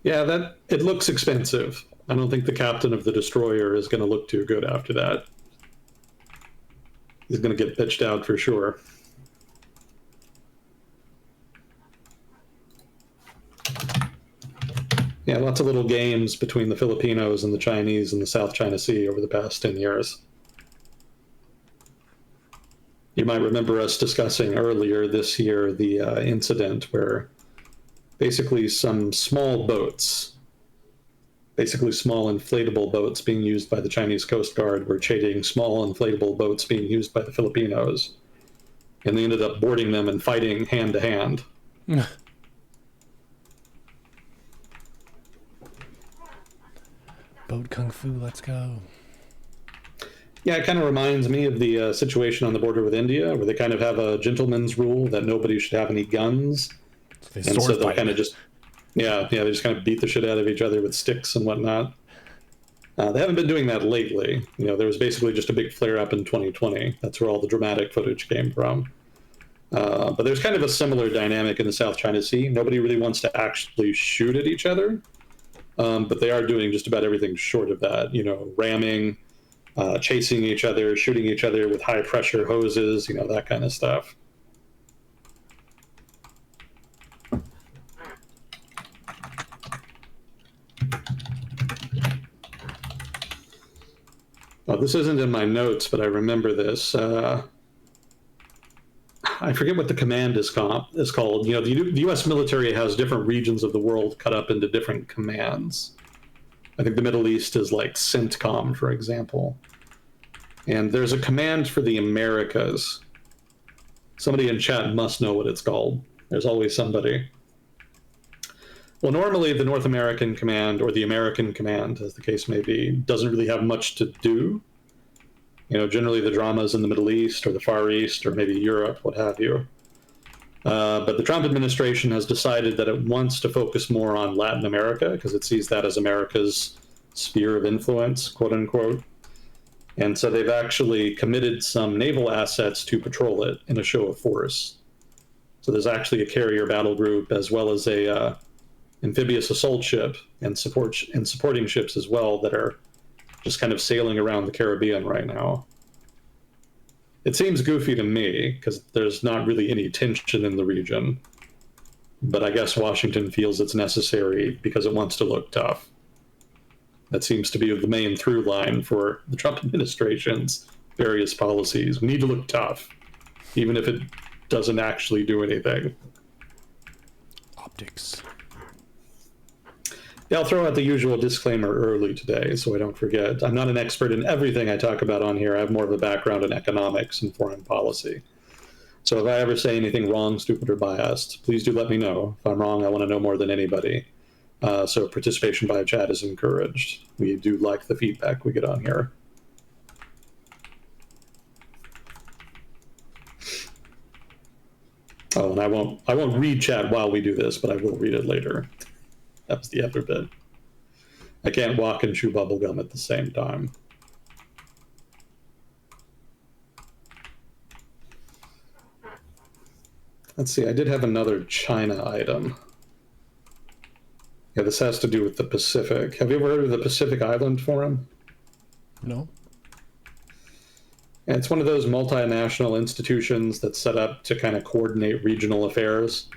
Yeah, it looks expensive. I don't think the captain of the destroyer is going to look too good after that. He's going to get pitched out for sure. Yeah, lots of little games between the Filipinos and the Chinese in the South China Sea over the past 10 years. You might remember us discussing earlier this year the incident where basically some small boats, basically small inflatable boats being used by the Chinese Coast Guard, were chasing small inflatable boats being used by the Filipinos. And they ended up boarding them and fighting hand to hand. Boat kung fu, let's go. Yeah, it kind of reminds me of the situation on the border with India, where they kind of have a gentleman's rule that nobody should have any guns. They And so they'll fight. kind of just, they just kind of beat the shit out of each other with sticks and whatnot. They haven't been doing that lately. There was basically just a big flare-up in 2020. That's where all the dramatic footage came from. But there's kind of a similar dynamic in the South China Sea. Nobody really wants to actually shoot at each other, but they are doing just about everything short of that. Ramming, chasing each other, shooting each other with high-pressure hoses, that kind of stuff. Well, this isn't in my notes, but I remember this. I forget what the command is called. The U.S. military has different regions of the world cut up into different commands. I think the Middle East is like CENTCOM, for example. And there's a command for the Americas. Somebody in chat must know what it's called. There's always somebody. Well, normally the North American Command, or the American Command, as the case may be, doesn't really have much to do. Generally the drama's in the Middle East, or the Far East, or maybe Europe, what have you. But the Trump administration has decided that it wants to focus more on Latin America, because it sees that as America's sphere of influence, quote unquote. And so they've actually committed some naval assets to patrol it in a show of force. So there's actually a carrier battle group as well as a amphibious assault ship and supporting ships as well that are just kind of sailing around the Caribbean right now. It seems goofy to me because there's not really any tension in the region. But I guess Washington feels it's necessary because it wants to look tough. That seems to be the main through line for the Trump administration's various policies. We need to look tough, even if it doesn't actually do anything. Optics. Yeah, I'll throw out the usual disclaimer early today so I don't forget. I'm not an expert in everything I talk about on here. I have more of a background in economics and foreign policy. So if I ever say anything wrong, stupid, or biased, please do let me know. If I'm wrong, I want to know more than anybody. So participation by chat is encouraged. We do like the feedback we get on here. Oh, and I won't read chat while we do this, but I will read it later. That was the other bit. I can't walk and chew bubblegum at the same time. Let's see, I did have another China item. Yeah, this has to do with the Pacific. Have you ever heard of the Pacific Island Forum? No. And it's one of those multinational institutions that's set up to kind of coordinate regional affairs.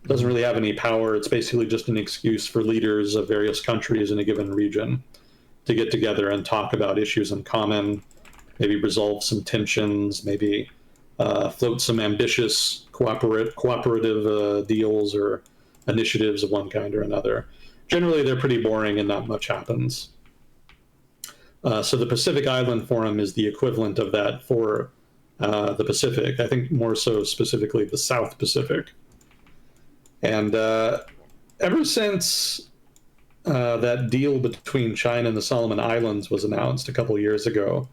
It doesn't really have any power. It's basically just an excuse for leaders of various countries in a given region to get together and talk about issues in common, maybe resolve some tensions, maybe float some ambitious cooperative deals or initiatives of one kind or another. Generally, they're pretty boring and not much happens. So the Pacific Island Forum is the equivalent of that for the Pacific, I think more so specifically the South Pacific. And ever since that deal between China and the Solomon Islands was announced a couple years ago,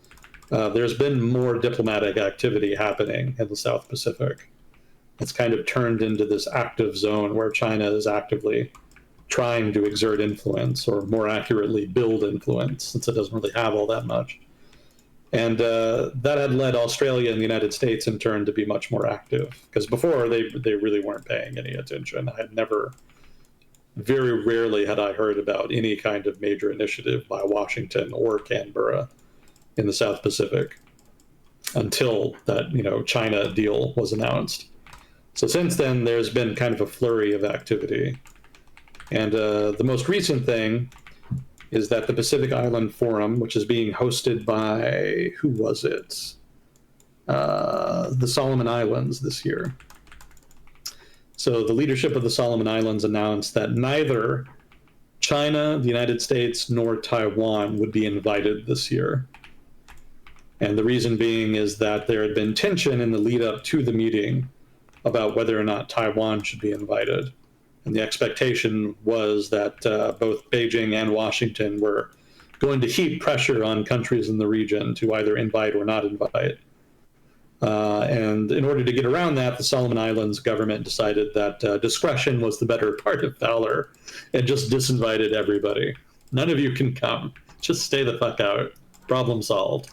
there's been more diplomatic activity happening in the South Pacific. It's kind of turned into this active zone where China is actively trying to exert influence, or more accurately, build influence, since it doesn't really have all that much. And that had led Australia and the United States in turn to be much more active, because before they really weren't paying any attention. Very rarely had I heard about any kind of major initiative by Washington or Canberra in the South Pacific until that, China deal was announced. So since then, there's been kind of a flurry of activity. And the most recent thing is that the Pacific Island Forum, which is being hosted by, who was it? The Solomon Islands this year. So the leadership of the Solomon Islands announced that neither China, the United States, nor Taiwan would be invited this year. And the reason being is that there had been tension in the lead up to the meeting about whether or not Taiwan should be invited. And the expectation was that both Beijing and Washington were going to heap pressure on countries in the region to either invite or not invite. And in order to get around that, the Solomon Islands government decided that discretion was the better part of valor and just disinvited everybody. None of you can come. Just stay the fuck out. Problem solved.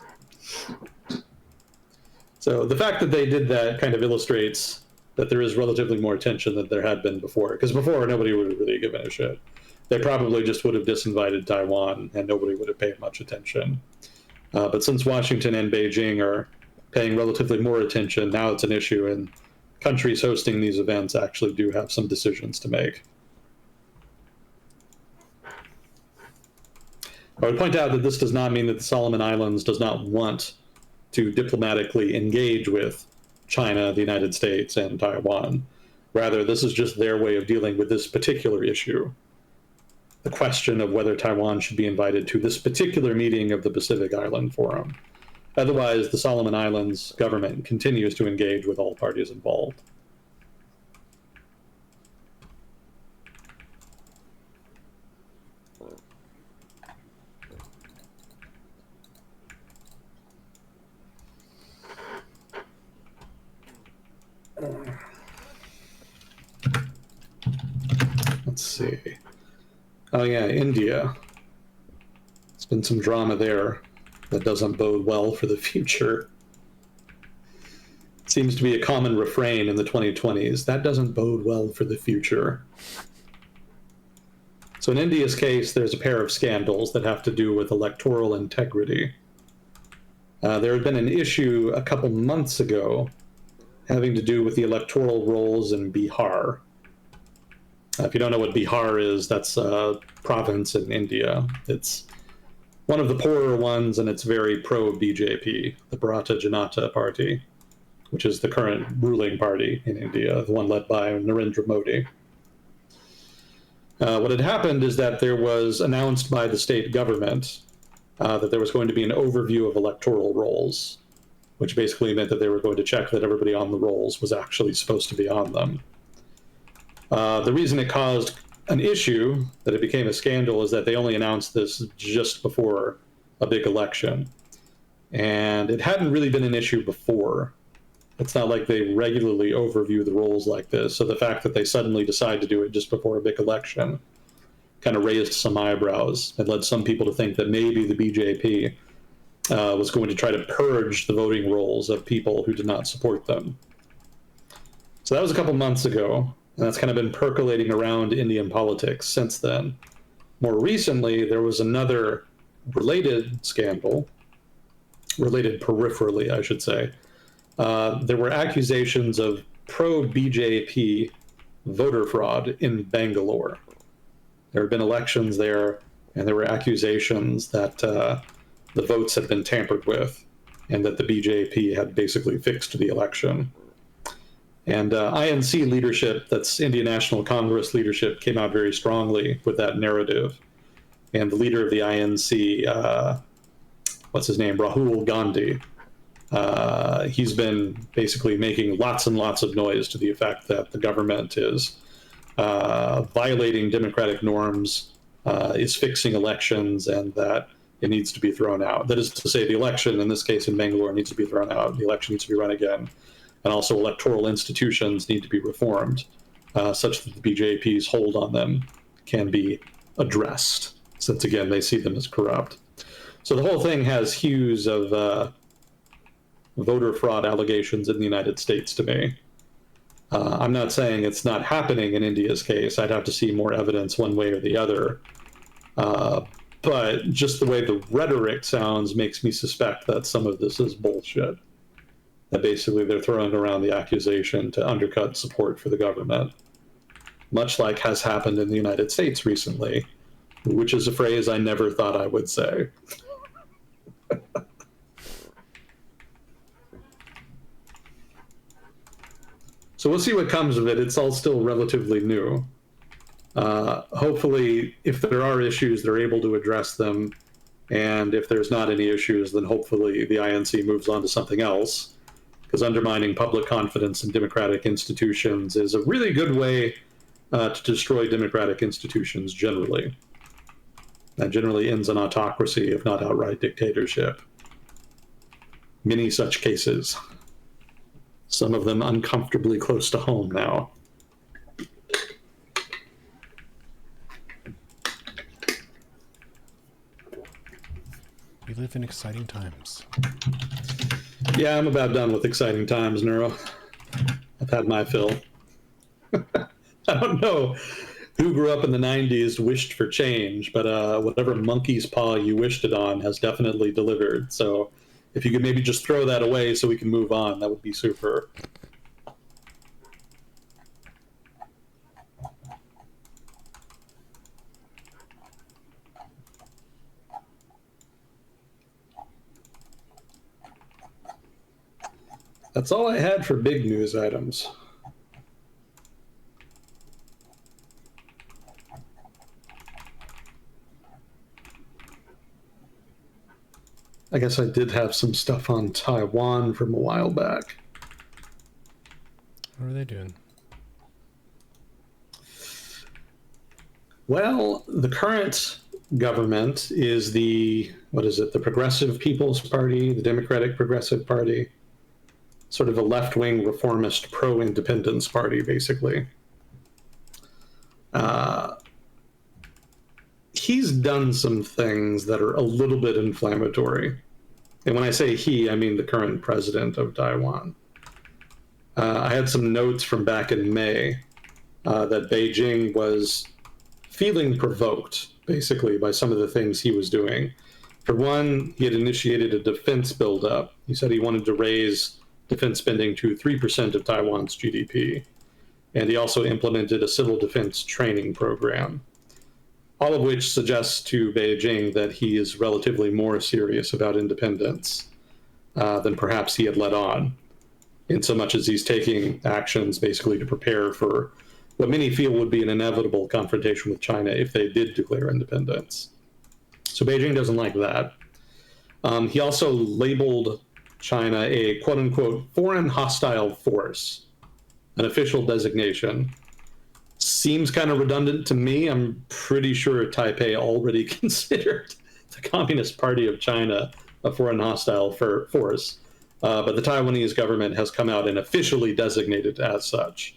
So the fact that they did that kind of illustrates that there is relatively more tension than there had been before. Because before, nobody would have really given a shit. They probably just would have disinvited Taiwan and nobody would have paid much attention. But since Washington and Beijing are paying relatively more attention, now it's an issue, and countries hosting these events actually do have some decisions to make. I would point out that this does not mean that the Solomon Islands does not want to diplomatically engage with China, the United States, and Taiwan. Rather, this is just their way of dealing with this particular issue. The question of whether Taiwan should be invited to this particular meeting of the Pacific Island Forum. Otherwise, the Solomon Islands government continues to engage with all parties involved. Let's see. Oh yeah, India. There's been some drama there. That doesn't bode well for the future. It seems to be a common refrain in the 2020s. That doesn't bode well for the future. So in India's case, there's a pair of scandals that have to do with electoral integrity. There had been an issue a couple months ago having to do with the electoral rolls in Bihar. If you don't know what Bihar is, that's a province in India. It's one of the poorer ones, and it's very pro-BJP, the Bharatiya Janata Party, which is the current ruling party in India, the one led by Narendra Modi. What had happened is that there was announced by the state government that there was going to be an overview of electoral rolls, which basically meant that they were going to check that everybody on the rolls was actually supposed to be on them. The reason it caused an issue, that it became a scandal, is that they only announced this just before a big election. And it hadn't really been an issue before. It's not like they regularly overview the rolls like this. So the fact that they suddenly decide to do it just before a big election kind of raised some eyebrows. It led some people to think that maybe the BJP was going to try to purge the voting rolls of people who did not support them. So that was a couple months ago, and that's kind of been percolating around Indian politics since then. More recently, there was another related scandal, related peripherally, I should say. There were accusations of pro-BJP voter fraud in Bangalore. There had been elections there, and there were accusations that the votes had been tampered with, and that the BJP had basically fixed the election. And INC leadership, that's Indian National Congress leadership, came out very strongly with that narrative. And the leader of the INC, what's his name, Rahul Gandhi, he's been basically making lots and lots of noise to the effect that the government is violating democratic norms, is fixing elections, and that it needs to be thrown out. That is to say, the election, in this case in Bangalore, needs to be thrown out. The election needs to be run again. And also electoral institutions need to be reformed such that the BJP's hold on them can be addressed, since, again, they see them as corrupt. So the whole thing has hues of voter fraud allegations in the United States to me. I'm not saying it's not happening in India's case. I'd have to see more evidence one way or the other. But just the way the rhetoric sounds makes me suspect that some of this is bullshit. That basically they're throwing around the accusation to undercut support for the government, much like has happened in the United States recently, which is a phrase I never thought I would say. So we'll see what comes of it. It's all still relatively new. Hopefully, if there are issues, they're able to address them. And if there's not any issues, then hopefully the INC moves on to something else. Because undermining public confidence in democratic institutions is a really good way to destroy democratic institutions generally. That generally ends in autocracy, if not outright dictatorship. Many such cases. Some of them uncomfortably close to home now. We live in exciting times. Yeah, I'm about done with exciting times, Neuro. I've had my fill. I don't know who grew up in the 90s wished for change, but whatever monkey's paw you wished it on has definitely delivered. So if you could maybe just throw that away so we can move on, that would be super. That's all I had for big news items. I guess I did have some stuff on Taiwan from a while back. What are they doing? Well, the current government is the Progressive People's Party, the Democratic Progressive Party. Sort of a left-wing reformist pro-independence party, basically. He's done some things that are a little bit inflammatory. And when I say he, I mean the current president of Taiwan. I had some notes from back in May that Beijing was feeling provoked, basically, by some of the things he was doing. For one, he had initiated a defense buildup. He said he wanted to raise defense spending to 3% of Taiwan's GDP. And he also implemented a civil defense training program, all of which suggests to Beijing that he is relatively more serious about independence than perhaps he had let on, in so much as he's taking actions basically to prepare for what many feel would be an inevitable confrontation with China if they did declare independence. So Beijing doesn't like that. He also labeled China a quote-unquote foreign hostile force, an official designation. Seems kind of redundant to me. I'm pretty sure Taipei already considered the Communist Party of China a foreign hostile force, but the Taiwanese government has come out and officially designated as such.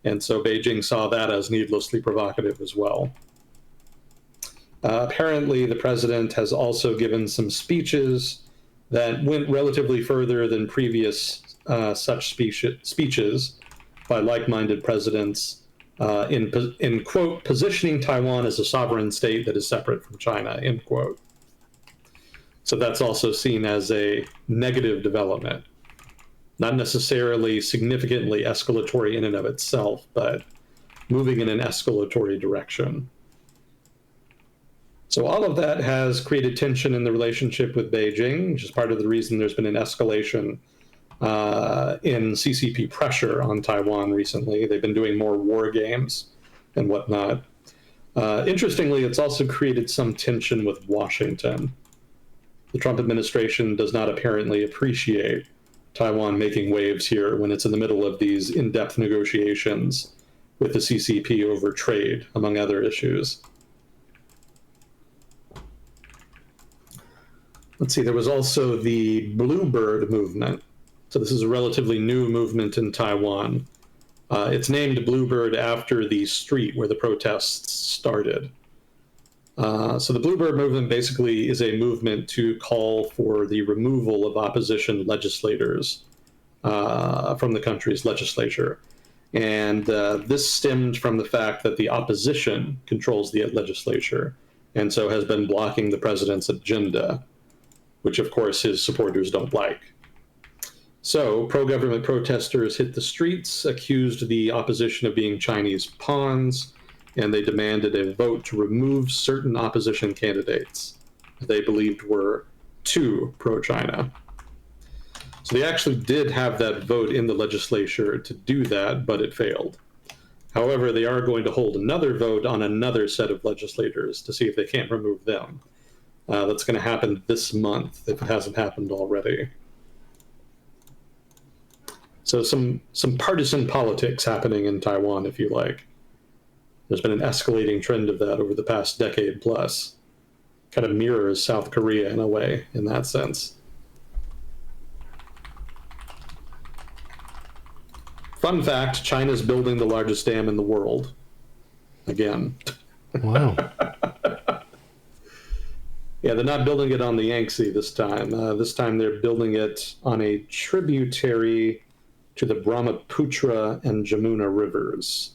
And so Beijing saw that as needlessly provocative as well. Apparently, the president has also given some speeches that went relatively further than previous such speeches by like-minded presidents in, quote, positioning Taiwan as a sovereign state that is separate from China, end quote. So that's also seen as a negative development. Not necessarily significantly escalatory in and of itself, but moving in an escalatory direction. So all of that has created tension in the relationship with Beijing, which is part of the reason there's been an escalation in CCP pressure on Taiwan recently. They've been doing more war games and whatnot. Interestingly, it's also created some tension with Washington. The Trump administration does not apparently appreciate Taiwan making waves here when it's in the middle of these in-depth negotiations with the CCP over trade, among other issues. Let's see, there was also the Bluebird movement. So this is a relatively new movement in Taiwan. It's named Bluebird after the street where the protests started. So the Bluebird movement basically is a movement to call for the removal of opposition legislators from the country's legislature. And this stemmed from the fact that the opposition controls the legislature and so has been blocking the president's agenda, which of course his supporters don't like. So pro-government protesters hit the streets, accused the opposition of being Chinese pawns, and they demanded a vote to remove certain opposition candidates they believed were too pro-China. So they actually did have that vote in the legislature to do that, but it failed. However, they are going to hold another vote on another set of legislators to see if they can't remove them. That's going to happen this month, if it hasn't happened already. So some partisan politics happening in Taiwan, if you like. There's been an escalating trend of that over the past decade plus. Kind of mirrors South Korea in a way, in that sense. Fun fact, China's building the largest dam in the world. Again. Wow. Yeah, they're not building it on the Yangtze this time. This time they're building it on a tributary to the Brahmaputra and Jamuna rivers.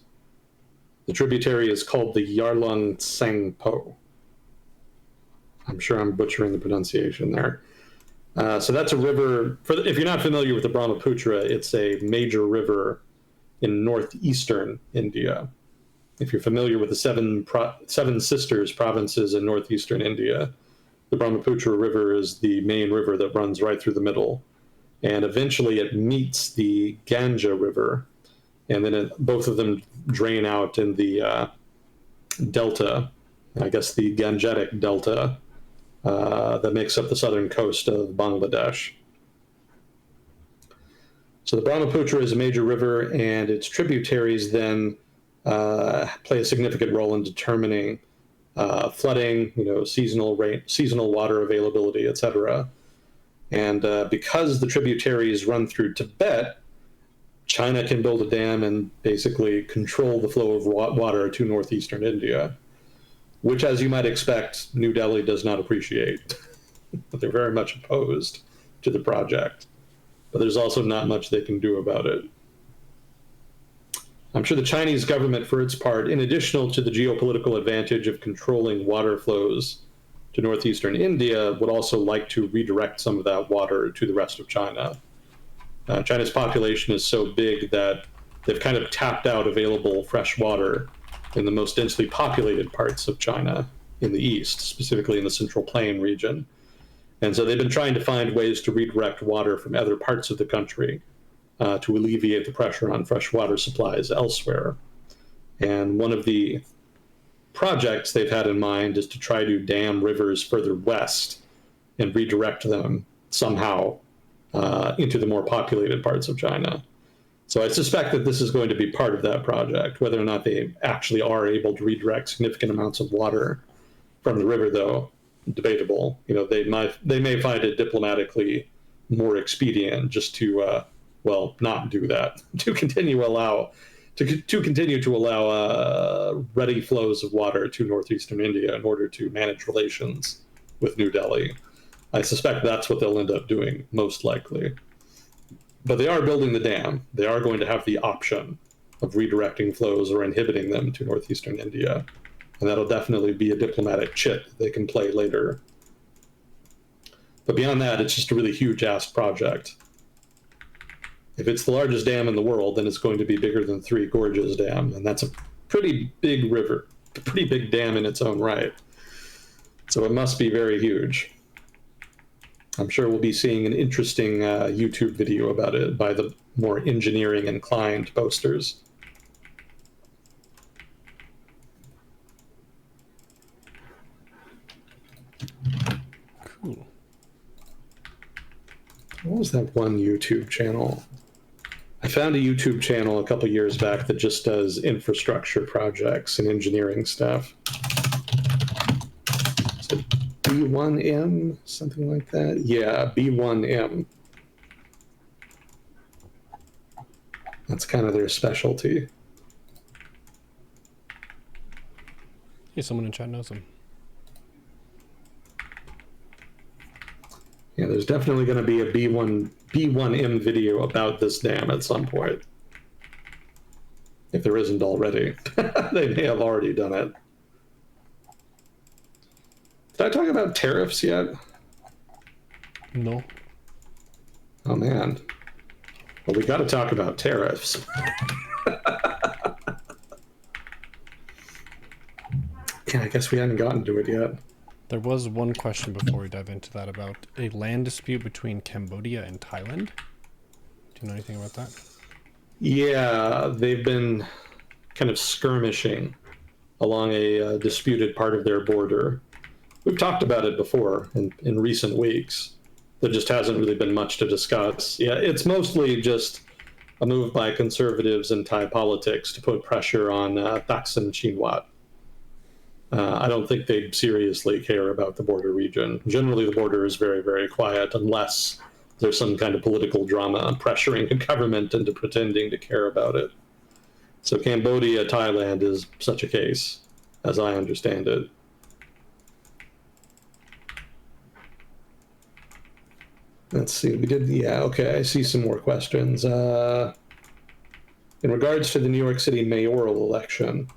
The tributary is called the Yarlung Tsangpo. I'm sure I'm butchering the pronunciation there. So that's a river, if you're not familiar with the Brahmaputra, it's a major river in northeastern India. If you're familiar with the Seven Sisters provinces in northeastern India, the Brahmaputra River is the main river that runs right through the middle. And eventually it meets the Ganga River, and then both of them drain out in the delta, I guess the Gangetic Delta, that makes up the southern coast of Bangladesh. So the Brahmaputra is a major river, and its tributaries then play a significant role in determining flooding, seasonal rain, seasonal water availability, etc. And because the tributaries run through Tibet, China can build a dam and basically control the flow of water to northeastern India, which, as you might expect, New Delhi does not appreciate. But they're very much opposed. to the project, but there's also not much they can do about it. I'm sure the Chinese government, for its part, in addition to the geopolitical advantage of controlling water flows to northeastern India, would also like to redirect some of that water to the rest of China. China's population is so big that they've kind of tapped out available fresh water in the most densely populated parts of China in the east, specifically in the Central Plain region. And so they've been trying to find ways to redirect water from other parts of the country to alleviate the pressure on freshwater supplies elsewhere. And one of the projects they've had in mind is to try to dam rivers further west and redirect them somehow into the more populated parts of China. So I suspect that this is going to be part of that project. Whether or not they actually are able to redirect significant amounts of water from the river, though, debatable. You know, they may find it diplomatically more expedient just to not do that, to continue to allow ready flows of water to northeastern India in order to manage relations with New Delhi. I suspect that's what they'll end up doing, most likely. But they are building the dam. They are going to have the option of redirecting flows or inhibiting them to northeastern India. And that'll definitely be a diplomatic chip they can play later. But beyond that, it's just a really huge-ass project. If it's the largest dam in the world, then it's going to be bigger than Three Gorges Dam, and that's a pretty big river, a pretty big dam in its own right. So it must be very huge. I'm sure we'll be seeing an interesting YouTube video about it by the more engineering-inclined posters. Cool. What was that one YouTube channel? I found a YouTube channel a couple years back that just does infrastructure projects and engineering stuff. Is it B1M? Something like that? Yeah, B1M. That's kind of their specialty. Yeah, someone in chat knows him. Yeah, there's definitely going to be a B1M video about this dam at some point. If there isn't already. They may have already done it. Did I talk about tariffs yet? No. Oh, man. Well, we got to talk about tariffs. Yeah, I guess we hadn't gotten to it yet. There was one question before we dive into that about a land dispute between Cambodia and Thailand. Do you know anything about that? Yeah, they've been kind of skirmishing along a disputed part of their border. We've talked about it before in recent weeks. There just hasn't really been much to discuss. Yeah, it's mostly just a move by conservatives in Thai politics to put pressure on Thaksin Shinawatra. I don't think they seriously care about the border region. Generally, the border is very, very quiet unless there's some kind of political drama pressuring the government into pretending to care about it. So Cambodia, Thailand is such a case, as I understand it. Let's see, okay, I see some more questions. In regards to the New York City mayoral election,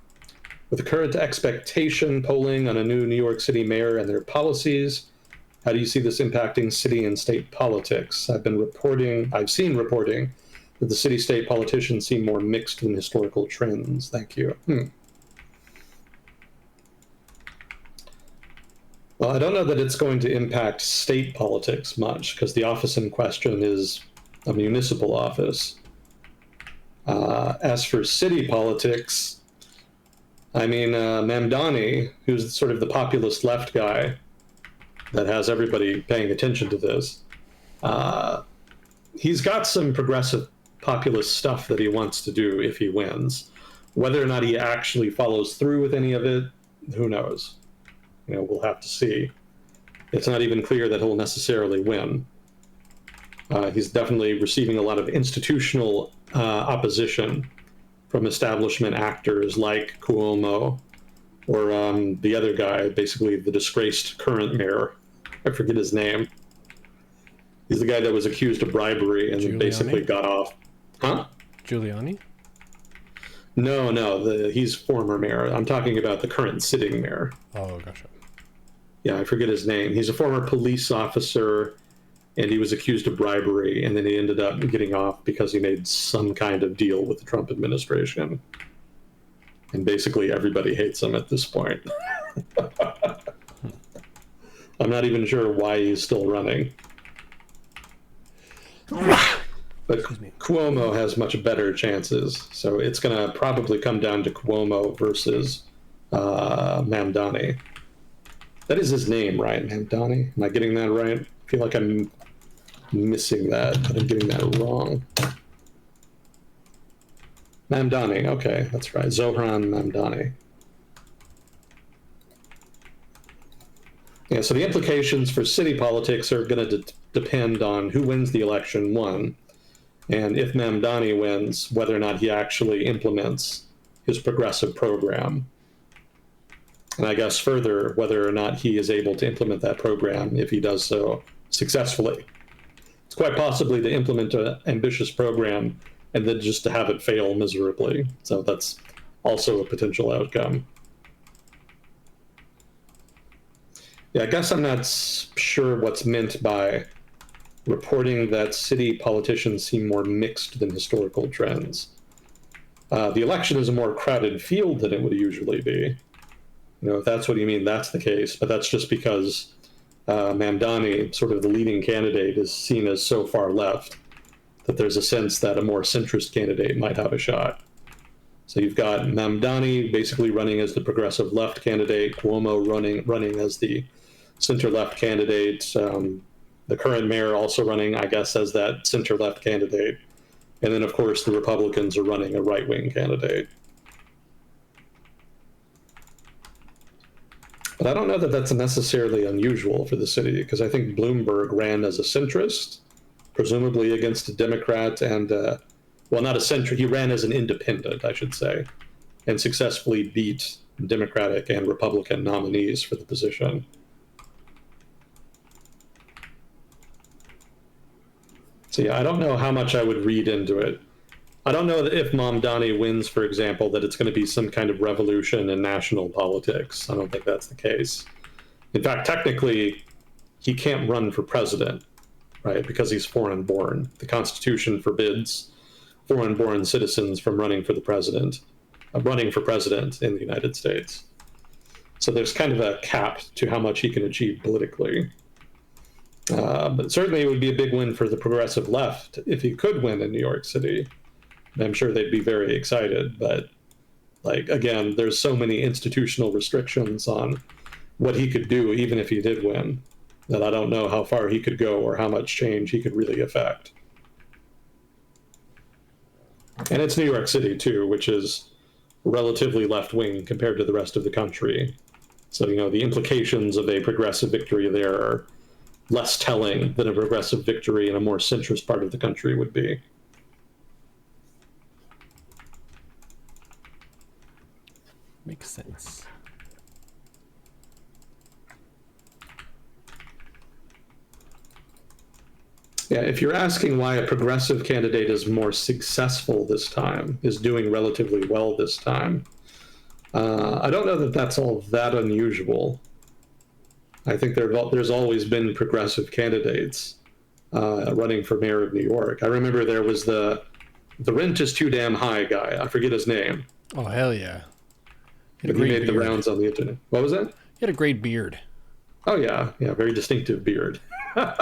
with the current expectation polling on a new New York City mayor and their policies, how do you see this impacting city and state politics? I've seen reporting that the city-state politicians seem more mixed than historical trends. Thank you. Well, I don't know that it's going to impact state politics much, because the office in question is a municipal office. As for city politics, I mean, Mamdani, who's sort of the populist left guy that has everybody paying attention to this, he's got some progressive populist stuff that he wants to do if he wins. Whether or not he actually follows through with any of it, who knows? You know, we'll have to see. It's not even clear that he'll necessarily win. He's definitely receiving a lot of institutional opposition from establishment actors like Cuomo or the other guy, basically the disgraced current mayor. I forget his name. He's the guy that was accused of bribery and basically got off. Huh? Giuliani? No, he's former mayor. I'm talking about the current sitting mayor. Oh, gotcha. Yeah, I forget his name. He's a former police officer, and he was accused of bribery, and then he ended up getting off because he made some kind of deal with the Trump administration. And basically everybody hates him at this point. I'm not even sure why he's still running. But Cuomo has much better chances, so it's going to probably come down to Cuomo versus Mamdani. That is his name, right? Mamdani? Am I getting that right? I feel like I'm missing that. I'm getting that wrong. Mamdani, okay, that's right. Zohran Mamdani. Yeah, so the implications for city politics are going to depend on who wins the election, one, and if Mamdani wins, whether or not he actually implements his progressive program. And I guess further, whether or not he is able to implement that program if he does so successfully. It's quite possibly to implement an ambitious program and then just to have it fail miserably. So that's also a potential outcome. Yeah, I guess I'm not sure what's meant by reporting that city politicians seem more mixed than historical trends. The election is a more crowded field than it would usually be. If that's what you mean, that's the case. But that's just because Mamdani, sort of the leading candidate, is seen as so far left that there's a sense that a more centrist candidate might have a shot. So you've got Mamdani basically running as the progressive left candidate, Cuomo running as the center-left candidate, the current mayor also running, I guess, as that center-left candidate. And then, of course, the Republicans are running a right-wing candidate. But I don't know that that's necessarily unusual for the city, because I think Bloomberg ran as a centrist, presumably against a Democrat and, well, not a centrist, he ran as an independent, I should say, and successfully beat Democratic and Republican nominees for the position. So yeah, I don't know how much I would read into it. I don't know that if Mamdani wins, for example, that it's going to be some kind of revolution in national politics. I don't think that's the case. In fact, technically, he can't run for president, right? Because he's foreign-born. The Constitution forbids foreign-born citizens from running for president in the United States. So there's kind of a cap to how much he can achieve politically. But certainly it would be a big win for the progressive left if he could win in New York City. I'm sure they'd be very excited, but again, there's so many institutional restrictions on what he could do, even if he did win, that I don't know how far he could go or how much change he could really affect. And it's New York City, too, which is relatively left-wing compared to the rest of the country. So, the implications of a progressive victory there are less telling than a progressive victory in a more centrist part of the country would be. Makes sense. Yeah, if you're asking why a progressive candidate is more successful this time, is doing relatively well this time, I don't know that that's all that unusual. I think there's always been progressive candidates running for mayor of New York. I remember there was the rent is too damn high guy. I forget his name. Oh, hell yeah. But he made the rounds on the internet. What was that? He had a great beard. Oh, yeah. Yeah, very distinctive beard. So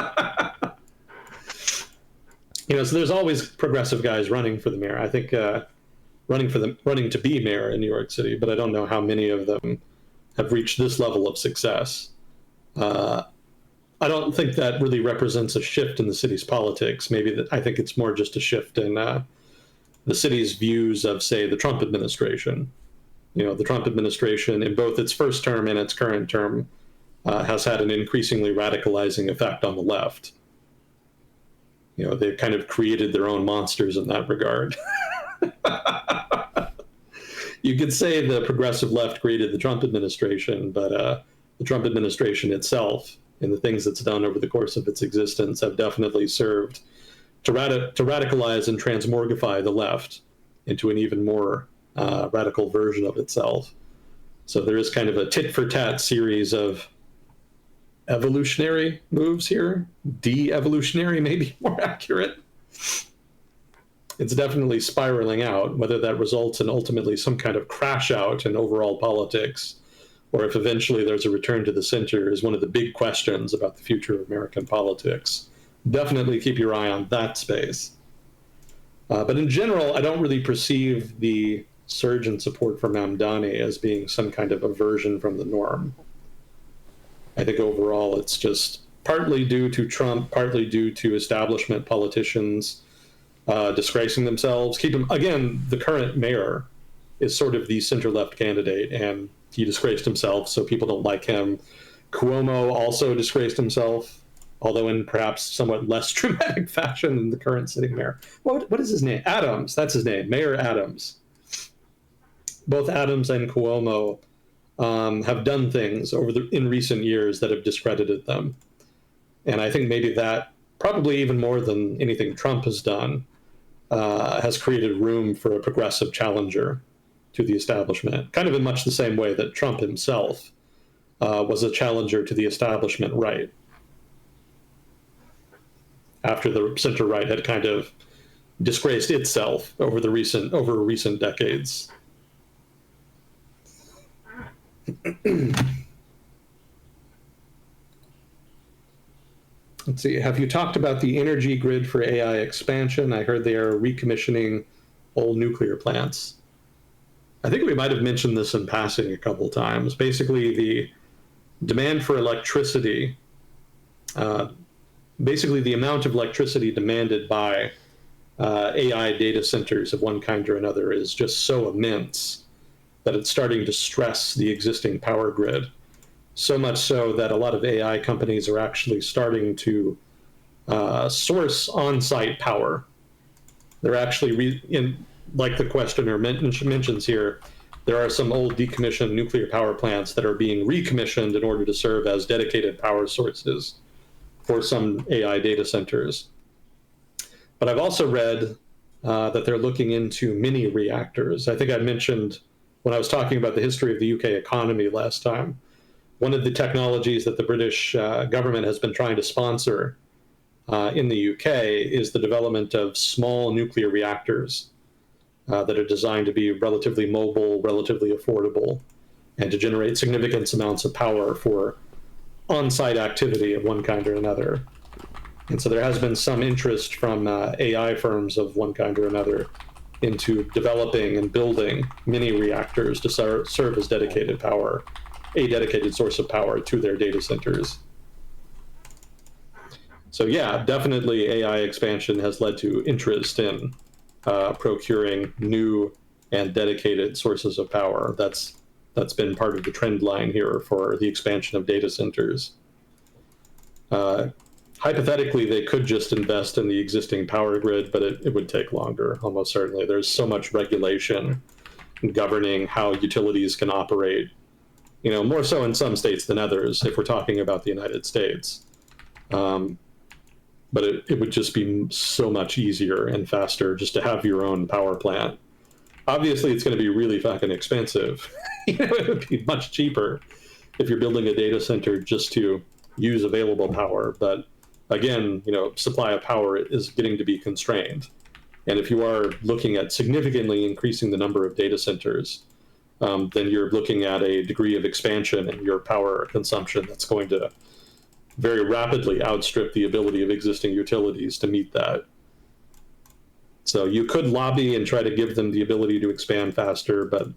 there's always progressive guys running for the mayor. I think running to be mayor in New York City, but I don't know how many of them have reached this level of success. I don't think that really represents a shift in the city's politics. I think it's more just a shift in the city's views of, say, the Trump administration. The Trump administration, in both its first term and its current term, has had an increasingly radicalizing effect on the left. They've kind of created their own monsters in that regard. You could say the progressive left created the Trump administration, but the Trump administration itself and the things it's done over the course of its existence have definitely served to radicalize and transmorgify the left into an even more radical version of itself. So there is kind of a tit-for-tat series of evolutionary moves here. De-evolutionary, maybe more accurate. It's definitely spiraling out. Whether that results in ultimately some kind of crash out in overall politics, or if eventually there's a return to the center, is one of the big questions about the future of American politics. Definitely keep your eye on that space. But in general, I don't really perceive the surge in support for Mamdani as being some kind of aversion from the norm. I think overall it's just partly due to Trump, partly due to establishment politicians disgracing themselves. Keep him, again, the current mayor is sort of the center-left candidate, and he disgraced himself, so people don't like him. Cuomo also disgraced himself, although in perhaps somewhat less dramatic fashion than the current sitting mayor. What is his name? Adams, that's his name, Mayor Adams. Both Adams and Cuomo have done things in recent years that have discredited them. And I think maybe that, probably even more than anything Trump has done, has created room for a progressive challenger to the establishment, kind of in much the same way that Trump himself was a challenger to the establishment right, after the center right had kind of disgraced itself over recent decades. Let's see, have you talked about the energy grid for AI expansion? I heard they are recommissioning old nuclear plants. I think we might have mentioned this in passing a couple times. Basically, the demand for electricity, basically the amount of electricity demanded by AI data centers of one kind or another is just so immense that it's starting to stress the existing power grid. So much so that a lot of AI companies are actually starting to source on-site power. They're actually, like the questioner mentions here, there are some old decommissioned nuclear power plants that are being recommissioned in order to serve as dedicated power sources for some AI data centers. But I've also read that they're looking into mini reactors. I think I mentioned when I was talking about the history of the UK economy last time, one of the technologies that the British government has been trying to sponsor in the UK is the development of small nuclear reactors that are designed to be relatively mobile, relatively affordable, and to generate significant amounts of power for on-site activity of one kind or another. And so there has been some interest from AI firms of one kind or another into developing and building mini reactors to serve as dedicated power, a dedicated source of power to their data centers. So yeah, definitely AI expansion has led to interest in procuring new and dedicated sources of power. That's been part of the trend line here for the expansion of data centers. Hypothetically, they could just invest in the existing power grid, but it would take longer, almost certainly. There's so much regulation governing how utilities can operate, more so in some states than others, if we're talking about the United States. But it would just be so much easier and faster just to have your own power plant. Obviously, it's going to be really fucking expensive. It would be much cheaper if you're building a data center just to use available power. But again, supply of power is getting to be constrained. And if you are looking at significantly increasing the number of data centers, then you're looking at a degree of expansion in your power consumption that's going to very rapidly outstrip the ability of existing utilities to meet that. So you could lobby and try to give them the ability to expand faster, but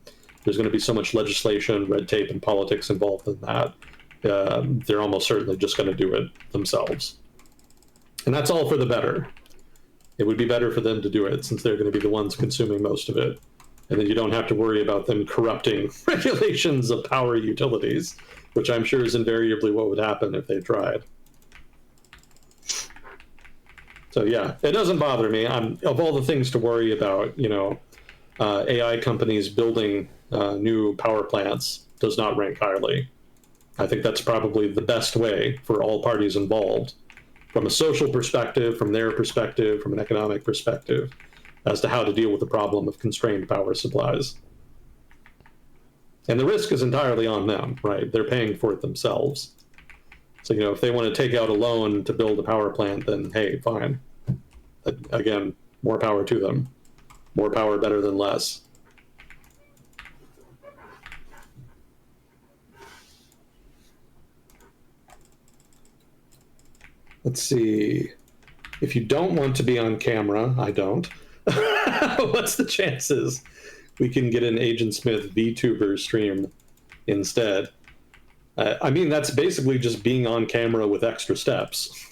there's going to be so much legislation, red tape, and politics involved in that. They're almost certainly just going to do it themselves. And that's all for the better. It would be better for them to do it since they're going to be the ones consuming most of it. And then you don't have to worry about them corrupting regulations of power utilities, which I'm sure is invariably what would happen if they tried. So yeah, it doesn't bother me. Of all the things to worry about, AI companies building new power plants does not rank highly. I think that's probably the best way for all parties involved, from a social perspective, from their perspective, from an economic perspective, as to how to deal with the problem of constrained power supplies. And the risk is entirely on them, right? They're paying for it themselves. So, if they want to take out a loan to build a power plant, then hey, fine. Again, more power to them. More power better than less. Let's see. If you don't want to be on camera, I don't. What's the chances we can get an Agent Smith VTuber stream instead? I mean, that's basically just being on camera with extra steps.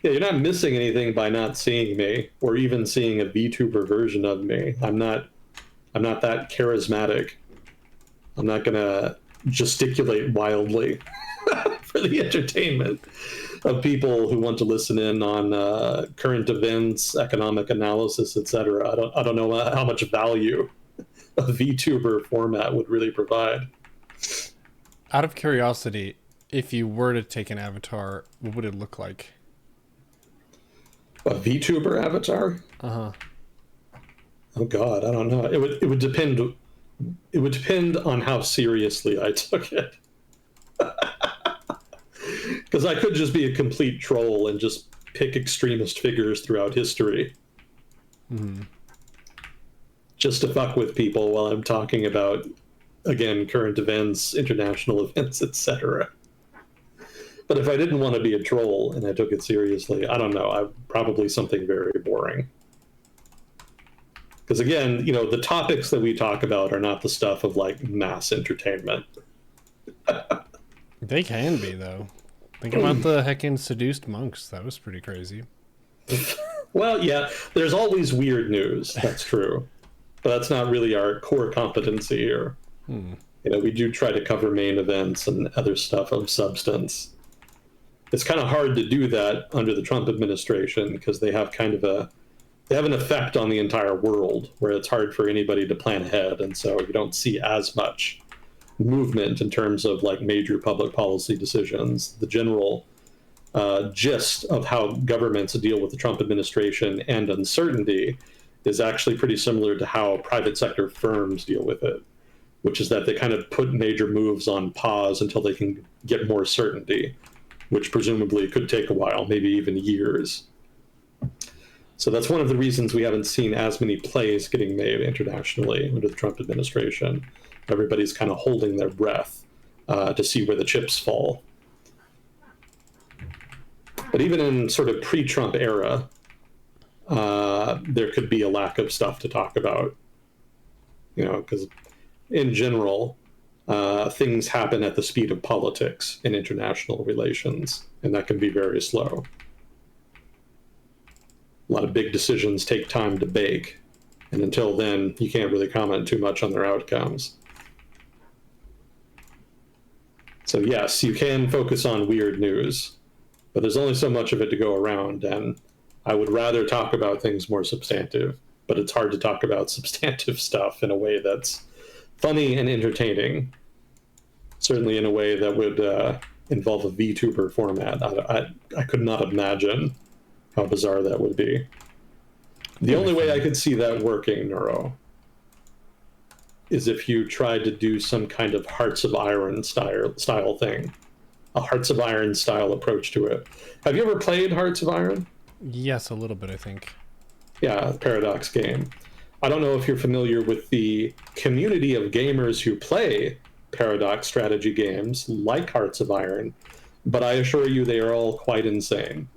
Yeah, you're not missing anything by not seeing me, or even seeing a VTuber version of me. I'm not that charismatic. I'm not gonna gesticulate wildly for the entertainment of people who want to listen in on current events, economic analysis, etc. I don't know how much value a VTuber format would really provide. Out of curiosity, if you were to take an avatar, what would it look like? A VTuber avatar? Uh-huh. Oh God, I don't know. It would depend. It would depend on how seriously I took it. Because I could just be a complete troll and just pick extremist figures throughout history. Mm-hmm. Just to fuck with people while I'm talking about, again, current events, international events, etc. But if I didn't want to be a troll and I took it seriously, I don't know, probably something very boring. Because again, the topics that we talk about are not the stuff of like mass entertainment. They can be, though. Think about the heckin' seduced monks. That was pretty crazy. Well, yeah, there's always weird news. That's true. But that's not really our core competency here. We do try to cover main events and other stuff of substance. It's kind of hard to do that under the Trump administration because they have they have an effect on the entire world where it's hard for anybody to plan ahead, and so you don't see as much movement in terms of like major public policy decisions. The general gist of how governments deal with the Trump administration and uncertainty is actually pretty similar to how private sector firms deal with it, which is that they kind of put major moves on pause until they can get more certainty, which presumably could take a while, maybe even years. So that's one of the reasons we haven't seen as many plays getting made internationally under the Trump administration. Everybody's kind of holding their breath to see where the chips fall. But even in sort of pre-Trump era, there could be a lack of stuff to talk about. Because in general, things happen at the speed of politics in international relations, and that can be very slow. A lot of big decisions take time to bake, and until then, you can't really comment too much on their outcomes. So yes, you can focus on weird news, but there's only so much of it to go around, and I would rather talk about things more substantive, but it's hard to talk about substantive stuff in a way that's funny and entertaining. Certainly in a way that would involve a VTuber format. I could not imagine how bizarre that would be. The only way I could see that working, Neuro, is if you tried to do some kind of Hearts of Iron style thing. A Hearts of Iron style approach to it. Have you ever played Hearts of Iron? Yes, a little bit, I think. Yeah, Paradox game. I don't know if you're familiar with the community of gamers who play Paradox strategy games like Hearts of Iron, but I assure you they are all quite insane.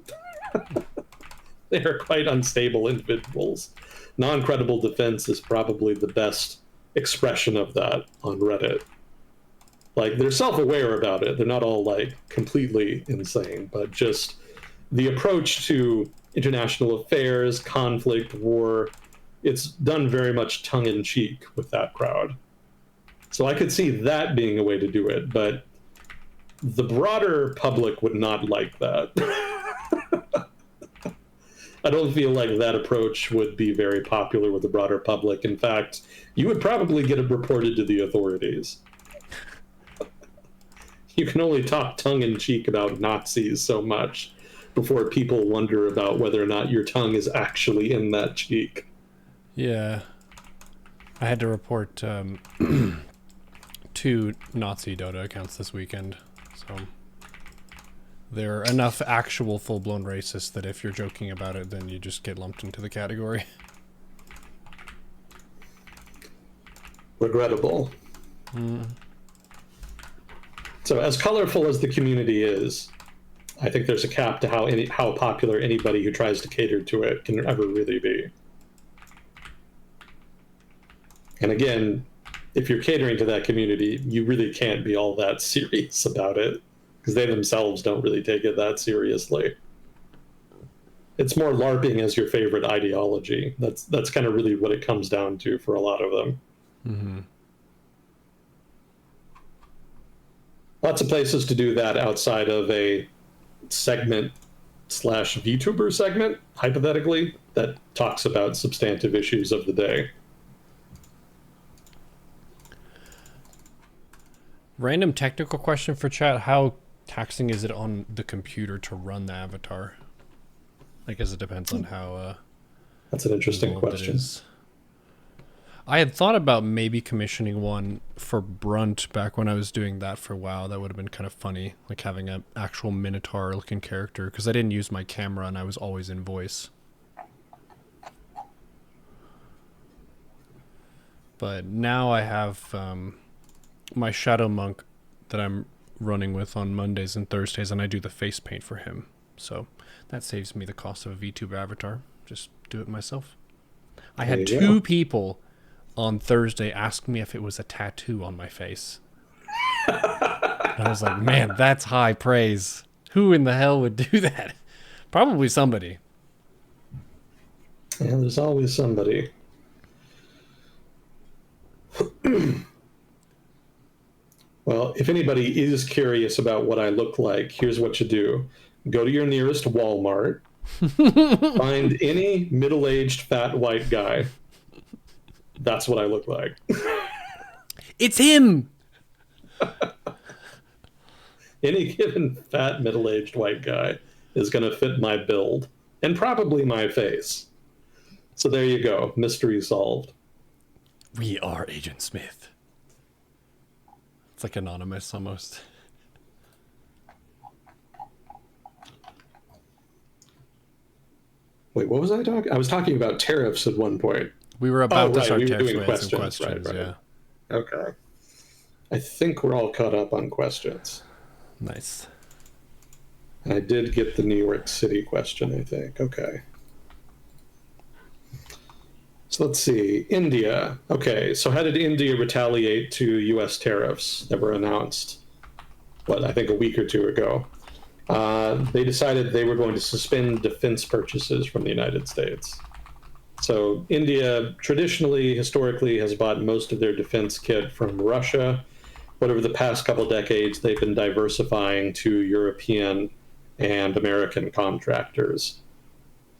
They are quite unstable individuals. Non-credible defense is probably the best expression of that on Reddit. Like, they're self-aware about it. They're not all, like, completely insane, but just the approach to international affairs, conflict, war, it's done very much tongue-in-cheek with that crowd. So I could see that being a way to do it, but the broader public would not like that. I don't feel like that approach would be very popular with the broader public. In fact, you would probably get it reported to the authorities. You can only talk tongue in cheek about Nazis so much before people wonder about whether or not your tongue is actually in that cheek. Yeah. I had to report 2 Nazi Dota accounts this weekend, so there are enough actual full-blown racists that if you're joking about it, then you just get lumped into the category. Regrettable. So as colorful as the community is, I think there's a cap to how popular anybody who tries to cater to it can ever really be. And again, if you're catering to that community, you really can't be all that serious about it, because they themselves don't really take it that seriously. It's more LARPing as your favorite ideology. That's kind of really what it comes down to for a lot of them. Mm-hmm. Lots of places to do that outside of a segment / VTuber segment, hypothetically, that talks about substantive issues of the day. Random technical question for chat. How taxing is it on the computer to run the avatar? I guess it depends on how... That's an interesting question. I had thought about maybe commissioning one for Brunt back when I was doing that for WoW. That would have been kind of funny, like having an actual Minotaur-looking character, because I didn't use my camera and I was always in voice. But now I have my Shadow Monk that I'm running with on Mondays and Thursdays, and I do the face paint for him. So that saves me the cost of a VTuber avatar. Just do it myself. I had 2 people on Thursday ask me if it was a tattoo on my face. I was like, man, that's high praise. Who in the hell would do that? Probably somebody. Yeah, there's always somebody. Well, if anybody is curious about what I look like, here's what you do. Go to your nearest Walmart, find any middle-aged fat white guy. That's what I look like. It's him! Any given fat middle-aged white guy is going to fit my build, and probably my face. So there you go. Mystery solved. We are Agent Smith. It's like anonymous almost. Wait, what was I talking? I was talking about tariffs at one point. We were about to start doing questions. Right. Yeah. Okay. I think we're all caught up on questions. Nice. And I did get the New York City question, I think. Okay. So let's see. India. Okay, so how did India retaliate to U.S. tariffs that were announced, I think a week or 2 ago? They decided they were going to suspend defense purchases from the United States. So India traditionally, historically, has bought most of their defense kit from Russia, but over the past couple of decades, they've been diversifying to European and American contractors.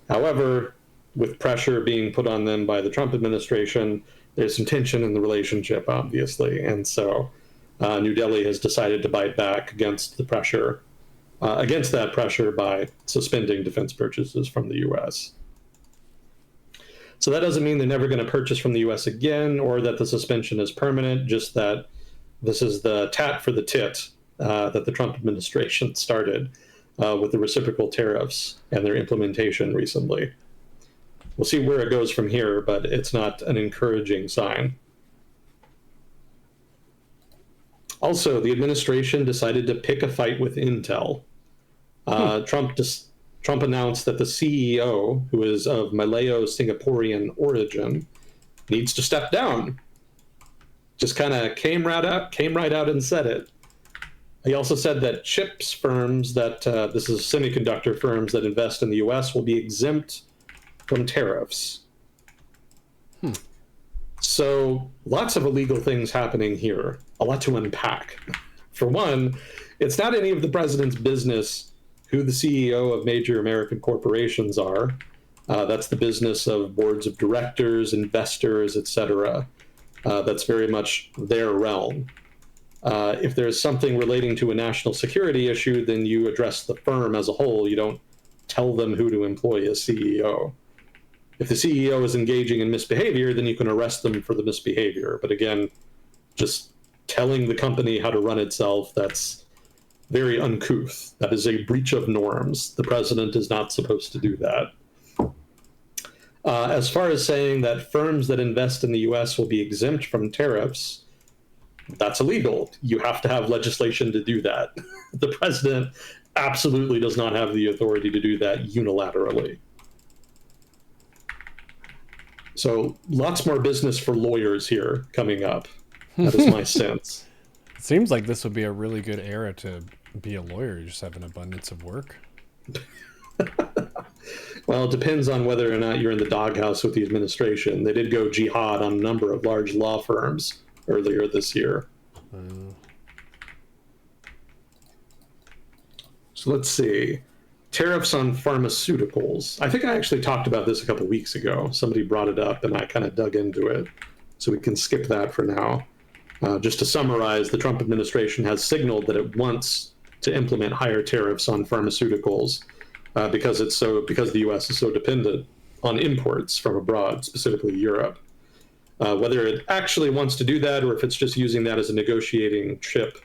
However, with pressure being put on them by the Trump administration, there's some tension in the relationship, obviously. And so New Delhi has decided to bite back against the pressure, against that pressure by suspending defense purchases from the U.S. So that doesn't mean they're never going to purchase from the U.S. again, or that the suspension is permanent, just that this is the tat for the tit that the Trump administration started with the reciprocal tariffs and their implementation recently. We'll see where it goes from here, but it's not an encouraging sign. Also, the administration decided to pick a fight with Intel. Trump announced that the CEO, who is of Malayo-Singaporean origin, needs to step down. Just kind of came right out and said it. He also said that chips firms this is semiconductor firms that invest in the U.S. will be exempt from tariffs. So lots of illegal things happening here, a lot to unpack. For one, it's not any of the president's business who the CEO of major American corporations are. That's the business of boards of directors, investors, etc. That's very much their realm. If there's something relating to a national security issue, then you address the firm as a whole. You don't tell them who to employ as CEO. If the CEO is engaging in misbehavior, then you can arrest them for the misbehavior. But again, just telling the company how to run itself, that's very uncouth. That is a breach of norms. The president is not supposed to do that. As far as saying that firms that invest in the US will be exempt from tariffs, that's illegal. You have to have legislation to do that. The president absolutely does not have the authority to do that unilaterally. So lots more business for lawyers here coming up. That is my sense. It seems like this would be a really good era to be a lawyer. You just have an abundance of work. Well, it depends on whether or not you're in the doghouse with the administration. They did go jihad on a number of large law firms earlier this year. So let's see. Tariffs on pharmaceuticals. I think I actually talked about this a couple weeks ago. Somebody brought it up and I kind of dug into it. So we can skip that for now. Just to summarize, the Trump administration has signaled that it wants to implement higher tariffs on pharmaceuticals because the U.S. is so dependent on imports from abroad, specifically Europe. Whether it actually wants to do that or if it's just using that as a negotiating chip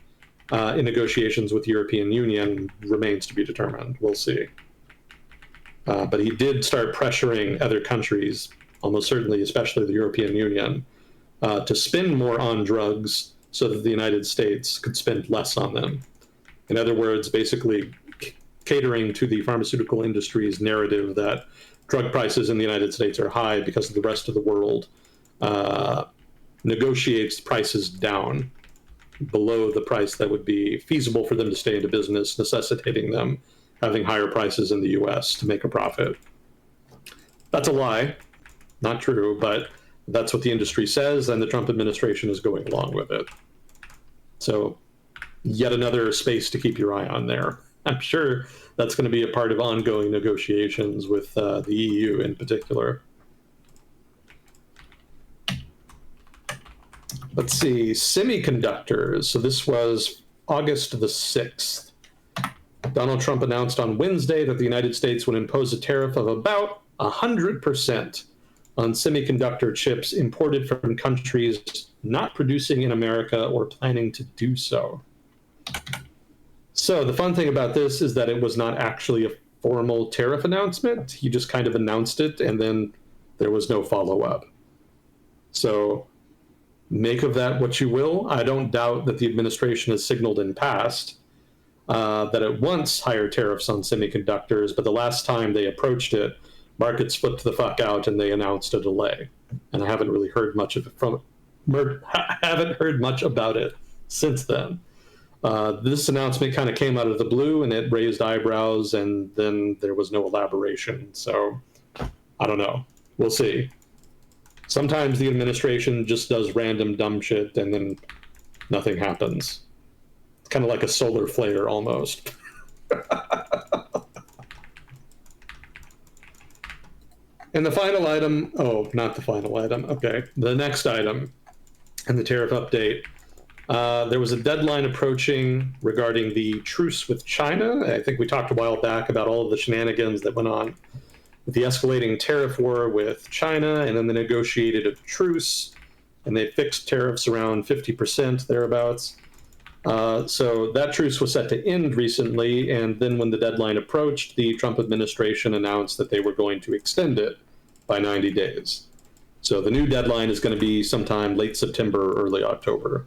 in negotiations with the European Union remains to be determined. We'll see. But he did start pressuring other countries, almost certainly, especially the European Union, to spend more on drugs so that the United States could spend less on them. In other words, basically catering to the pharmaceutical industry's narrative that drug prices in the United States are high because the rest of the world negotiates prices down below the price that would be feasible for them to stay into business, necessitating them having higher prices in the US to make a profit. That's a lie, not true, but that's what the industry says, and the Trump administration is going along with it. So yet another space to keep your eye on there. I'm sure that's going to be a part of ongoing negotiations with the EU in particular. Let's see, semiconductors. So this was August the 6th. Donald Trump announced on Wednesday that the United States would impose a tariff of about 100% on semiconductor chips imported from countries not producing in America or planning to do so. So the fun thing about this is that it was not actually a formal tariff announcement. He just kind of announced it, and then there was no follow-up. So make of that what you will. I don't doubt that the administration has signaled in past that it wants higher tariffs on semiconductors, but the last time they approached it, markets flipped the fuck out and they announced a delay. And I haven't really heard much of it haven't heard much about it since then. This announcement kind of came out of the blue and it raised eyebrows, and then there was no elaboration. So I don't know. We'll see. Sometimes the administration just does random dumb shit and then nothing happens. It's kind of like a solar flare almost. And the final item, not the final item, okay. The next item in the tariff update, there was a deadline approaching regarding the truce with China. I think we talked a while back about all of the shenanigans that went on with the escalating tariff war with China, and then they negotiated a truce, and they fixed tariffs around 50% thereabouts. So that truce was set to end recently, and then when the deadline approached, the Trump administration announced that they were going to extend it by 90 days. So the new deadline is going to be sometime late September or early October.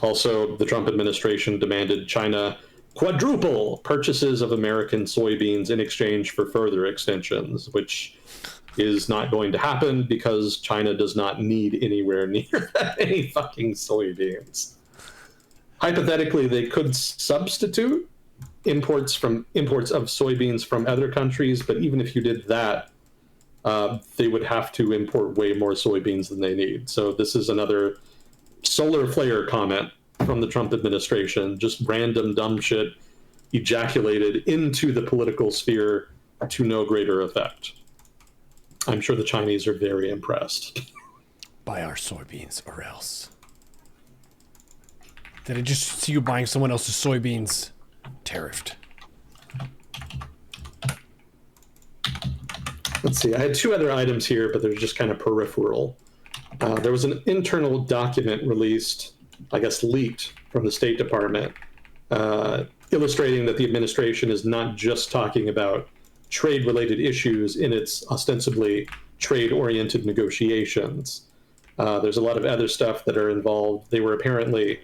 Also, the Trump administration demanded China quadruple purchases of American soybeans in exchange for further extensions, which is not going to happen because China does not need anywhere near any fucking soybeans. Hypothetically, they could substitute imports of soybeans from other countries, but even if you did that, they would have to import way more soybeans than they need. So this is another solar flare comment from the Trump administration, just random dumb shit ejaculated into the political sphere to no greater effect. I'm sure the Chinese are very impressed. Buy our soybeans or else. Did I just see you buying someone else's soybeans? Tariffed. Let's see, I had two other items here, but they're just kind of peripheral. There was an internal document released, I guess leaked, from the State Department, illustrating that the administration is not just talking about trade-related issues in its ostensibly trade-oriented negotiations. There's a lot of other stuff that are involved. They were apparently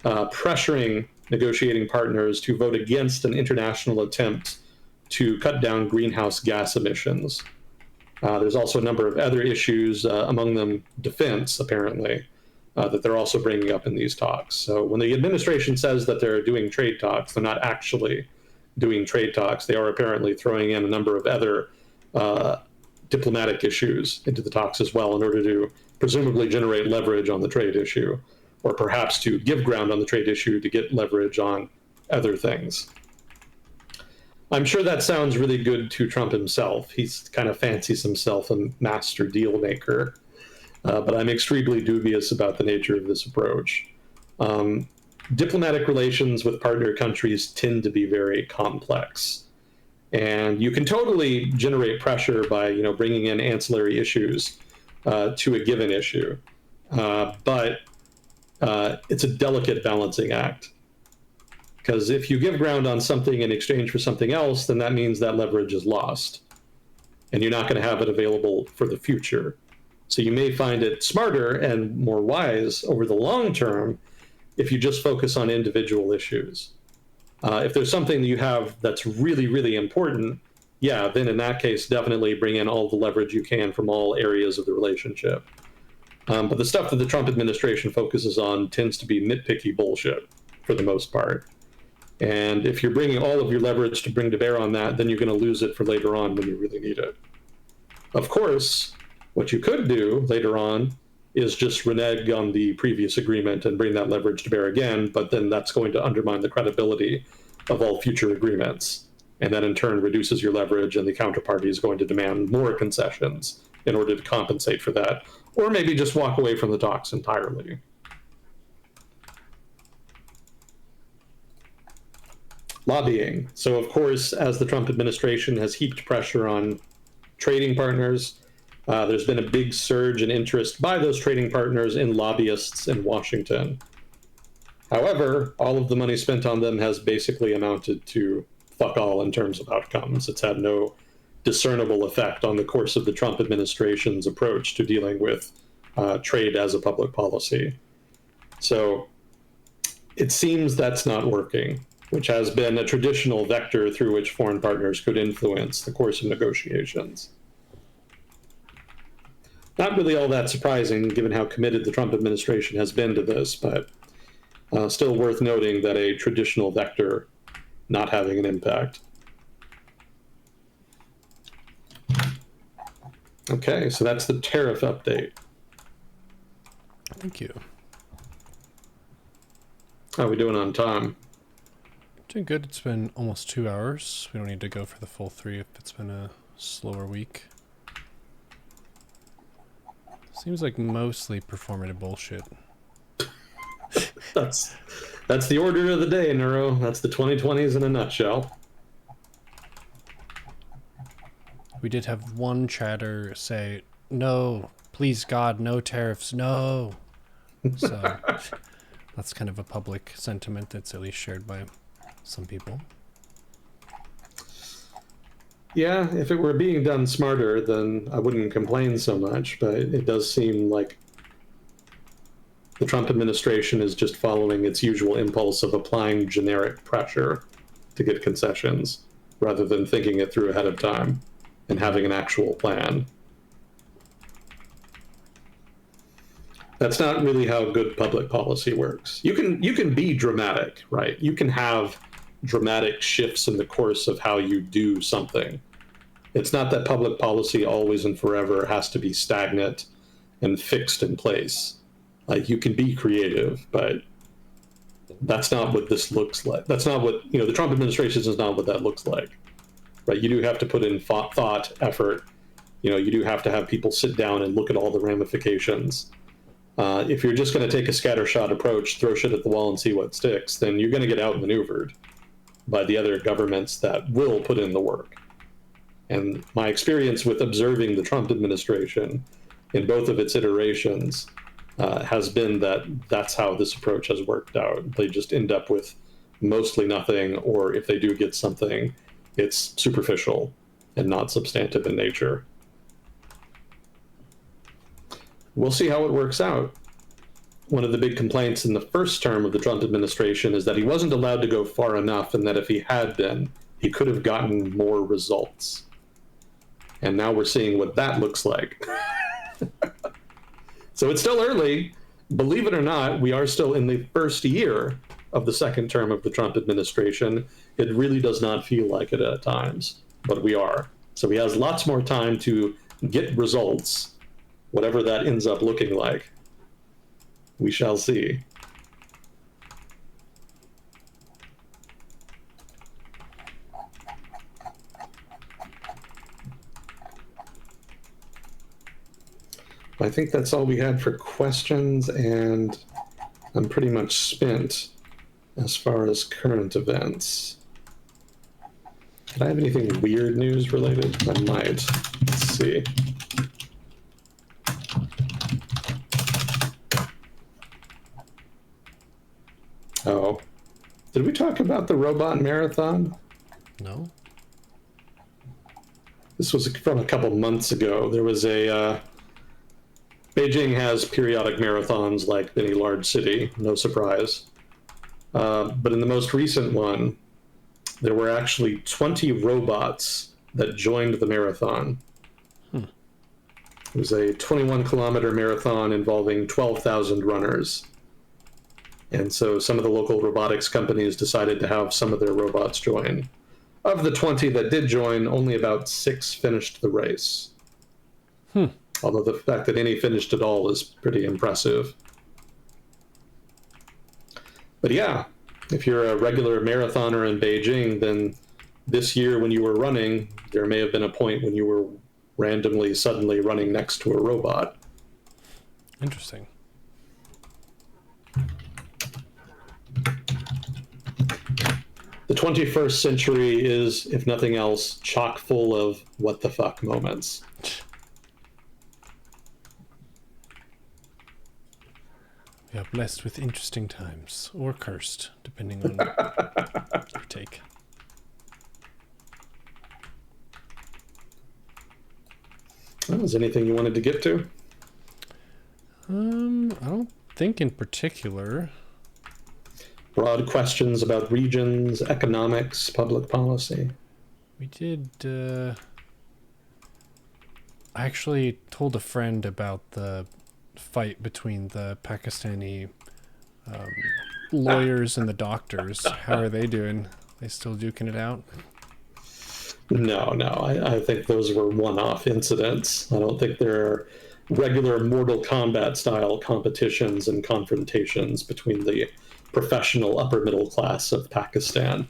pressuring negotiating partners to vote against an international attempt to cut down greenhouse gas emissions. There's also a number of other issues, among them defense, apparently, that they're also bringing up in these talks. So when the administration says that they're doing trade talks, they're not actually doing trade talks. They are apparently throwing in a number of other diplomatic issues into the talks as well in order to presumably generate leverage on the trade issue, or perhaps to give ground on the trade issue to get leverage on other things. I'm sure that sounds really good to Trump himself. He kind of fancies himself a master deal maker, but I'm extremely dubious about the nature of this approach. Diplomatic relations with partner countries tend to be very complex, and you can totally generate pressure by bringing in ancillary issues to a given issue, but it's a delicate balancing act. Because if you give ground on something in exchange for something else, then that means that leverage is lost, and you're not going to have it available for the future. So you may find it smarter and more wise over the long term if you just focus on individual issues. If there's something that you have that's really, really important, yeah, then in that case, definitely bring in all the leverage you can from all areas of the relationship. But the stuff that the Trump administration focuses on tends to be nitpicky bullshit for the most part. And if you're bringing all of your leverage to bring to bear on that, then you're going to lose it for later on when you really need it. Of course, what you could do later on is just renege on the previous agreement and bring that leverage to bear again, but then that's going to undermine the credibility of all future agreements. And that in turn reduces your leverage, and the counterparty is going to demand more concessions in order to compensate for that, or maybe just walk away from the talks entirely. Lobbying. So, of course, as the Trump administration has heaped pressure on trading partners, there's been a big surge in interest by those trading partners in lobbyists in Washington. However, all of the money spent on them has basically amounted to fuck all in terms of outcomes. It's had no discernible effect on the course of the Trump administration's approach to dealing with trade as a public policy. So it seems that's not working, which has been a traditional vector through which foreign partners could influence the course of negotiations. Not really all that surprising, given how committed the Trump administration has been to this, but still worth noting that a traditional vector not having an impact. Okay, so that's the tariff update. Thank you. How are we doing on time? Doing good. It's been almost 2 hours. We don't need to go for the full 3 if it's been a slower week. Seems like mostly performative bullshit. That's the order of the day, Neuro. That's the 2020s in a nutshell. We did have one chatter say, no, please God, no tariffs, no. So that's kind of a public sentiment that's at least shared by some people. Yeah, if it were being done smarter, then I wouldn't complain so much, but it does seem like the Trump administration is just following its usual impulse of applying generic pressure to get concessions, rather than thinking it through ahead of time and having an actual plan. That's not really how good public policy works. You can be dramatic, right? You can have dramatic shifts in the course of how you do something. It's not that public policy always and forever has to be stagnant and fixed in place. Like, you can be creative, but That's not what this looks like. That's not what, the Trump administration is not what that looks like, right? You do have to put in thought, effort. You do have to have people sit down and look at all the ramifications. If you're just going to take a scattershot approach, throw shit at the wall and see what sticks, then you're going to get outmaneuvered by the other governments that will put in the work. And my experience with observing the Trump administration in both of its iterations has been that that's how this approach has worked out. They just end up with mostly nothing, or if they do get something, it's superficial and not substantive in nature. We'll see how it works out. One of the big complaints in the first term of the Trump administration is that he wasn't allowed to go far enough, and that if he had been, he could have gotten more results. And now we're seeing what that looks like. So it's still early. Believe it or not, we are still in the first year of the second term of the Trump administration. It really does not feel like it at times, but we are. So he has lots more time to get results, whatever that ends up looking like. We shall see. I think that's all we had for questions, and I'm pretty much spent as far as current events. Did I have anything weird news related? I might. Let's see. Oh, did we talk about the robot marathon? No. This was from a couple months ago. There was a Beijing has periodic marathons like any large city, no surprise. But in the most recent one, there were actually 20 robots that joined the marathon. It was a 21-kilometer marathon involving 12,000 runners. And so some of the local robotics companies decided to have some of their robots join. Of the 20 that did join, only about 6 finished the race. Although the fact that any finished at all is pretty impressive. But yeah, if you're a regular marathoner in Beijing, then this year when you were running, there may have been a point when you were randomly, suddenly running next to a robot. Interesting. The 21st century is, if nothing else, chock full of what the fuck moments. We are blessed with interesting times, or cursed, depending on your take. Well, is there anything you wanted to get to? I don't think in particular. Broad questions about regions, economics, public policy. We did, I actually told a friend about the fight between the Pakistani lawyers and the doctors. How are they doing? They still duking it out? No, I think those were one-off incidents. I don't think there are regular Mortal Kombat style competitions and confrontations between the professional upper middle class of Pakistan.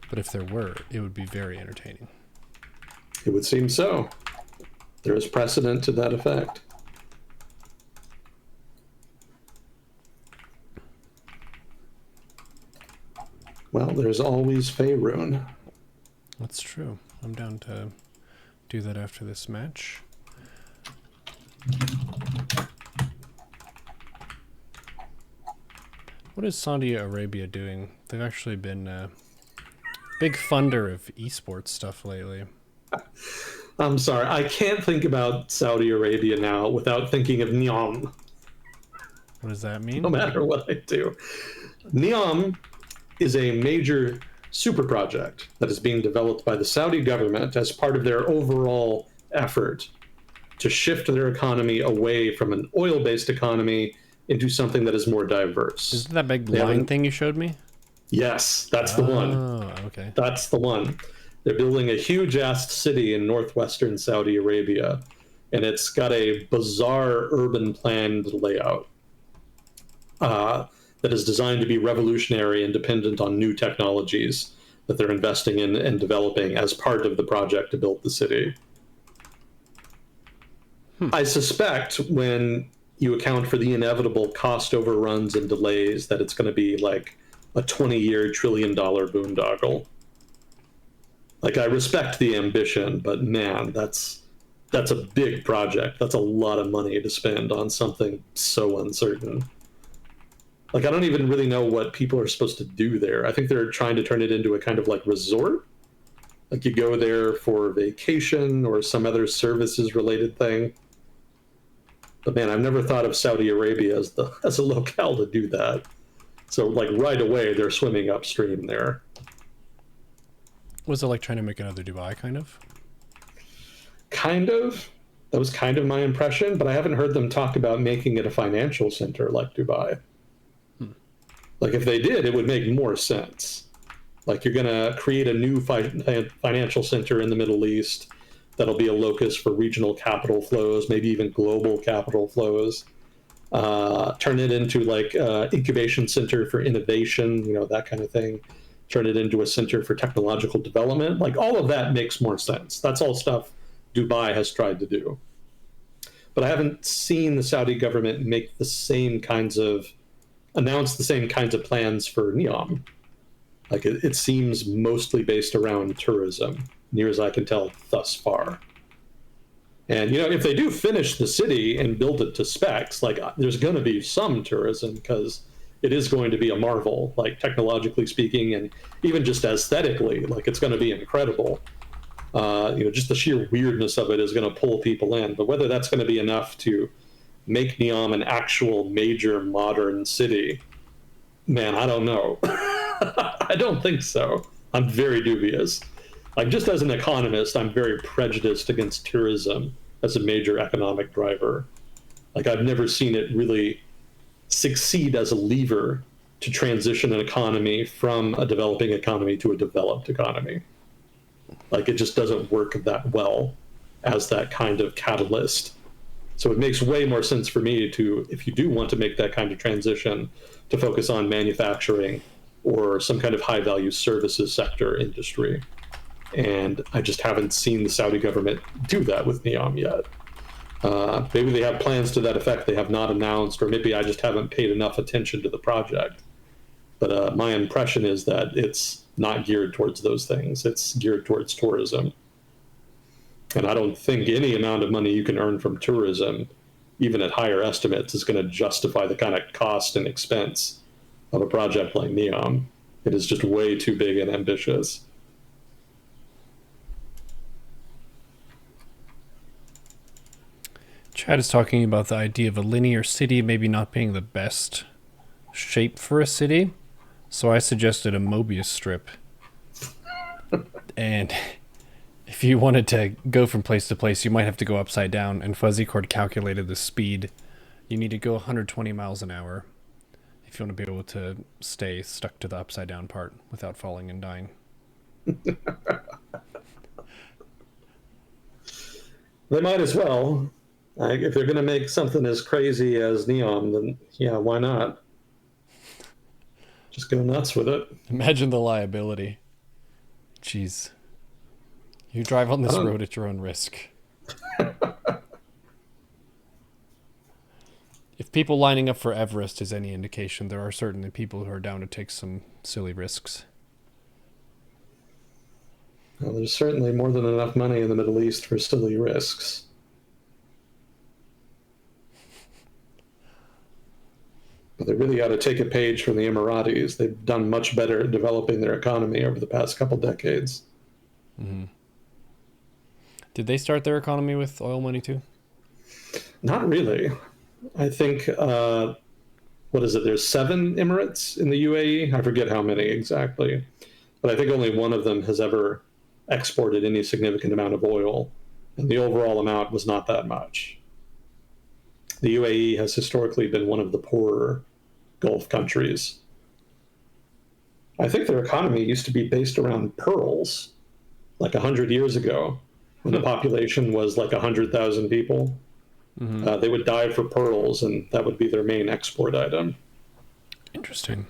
But if there were, it would be very entertaining. It would seem so. There is precedent to that effect. Well, there's always Faerun. That's true. I'm down to do that after this match. What is Saudi Arabia doing? They've actually been a big funder of esports stuff lately. I'm sorry, I can't think about Saudi Arabia now without thinking of Neom. What does that mean? No matter what I do. Neom is a major super project that is being developed by the Saudi government as part of their overall effort to shift their economy away from an oil-based economy into something that is more diverse. Is that big line thing you showed me? Yes, that's the one. Oh, okay. That's the one. They're building a huge ass city in northwestern Saudi Arabia, and it's got a bizarre urban planned layout that is designed to be revolutionary and dependent on new technologies that they're investing in and developing as part of the project to build the city. I suspect when you account for the inevitable cost overruns and delays that it's going to be like a 20-year trillion-dollar boondoggle. Like, I respect the ambition, but man, that's a big project. That's a lot of money to spend on something so uncertain. Like, I don't even really know what people are supposed to do there. I think they're trying to turn it into a kind of like resort. Like, you go there for vacation or some other services related thing. But man, I've never thought of Saudi Arabia as a locale to do that. So like right away they're swimming upstream there. Was it like trying to make another Dubai, kind of? Kind of. That was kind of my impression, but I haven't heard them talk about making it a financial center like Dubai. Like, if they did, it would make more sense. Like, you're going to create a new financial center in the Middle East that'll be a locus for regional capital flows, maybe even global capital flows. Turn it into like incubation center for innovation, that kind of thing. Turn it into a center for technological development. Like, all of that makes more sense. That's all stuff Dubai has tried to do. But I haven't seen the Saudi government make the same kinds of announce the same kinds of plans for Neom. Like, it seems mostly based around tourism, near as I can tell thus far. And if they do finish the city and build it to specs, like, there's going to be some tourism because it is going to be a marvel, like, technologically speaking, and even just aesthetically, like, it's going to be incredible. Just the sheer weirdness of it is going to pull people in. But whether that's going to be enough to make Neom an actual major modern city, man, I don't know. I don't think so. I'm very dubious. Like, just as an economist, I'm very prejudiced against tourism as a major economic driver. Like, I've never seen it really succeed as a lever to transition an economy from a developing economy to a developed economy. Like, it just doesn't work that well as that kind of catalyst. So it makes way more sense for me to, if you do want to make that kind of transition, to focus on manufacturing or some kind of high-value services sector industry. And I just haven't seen the Saudi government do that with Neom yet. Maybe they have plans to that effect they have not announced, or maybe I just haven't paid enough attention to the project. But my impression is that it's not geared towards those things. It's geared towards tourism. And I don't think any amount of money you can earn from tourism, even at higher estimates, is going to justify the kind of cost and expense of a project like Neom. It is just way too big and ambitious. Chad is talking about the idea of a linear city maybe not being the best shape for a city. So I suggested a Mobius strip. And if you wanted to go from place to place, you might have to go upside down. And Fuzzy Cord calculated the speed. You need to go 120 miles an hour if you want to be able to stay stuck to the upside down part without falling and dying. They might as well. If they're going to make something as crazy as Neom, then yeah, why not? Just go nuts with it. Imagine the liability. Jeez. You drive on this road at your own risk. If people lining up for Everest is any indication, there are certainly people who are down to take some silly risks. Well, there's certainly more than enough money in the Middle East for silly risks. But they really ought to take a page from the Emiratis. They've done much better at developing their economy over the past couple decades. Mm-hmm. Did they start their economy with oil money too? Not really. I think, what is it? There's 7 Emirates in the UAE. I forget how many exactly. But I think only one of them has ever exported any significant amount of oil. And the overall amount was not that much. The UAE has historically been one of the poorer Gulf countries. I think their economy used to be based around pearls. like 100 years ago, when the population was like 100,000 people. They would dive for pearls, and that would be their main export item. Interesting.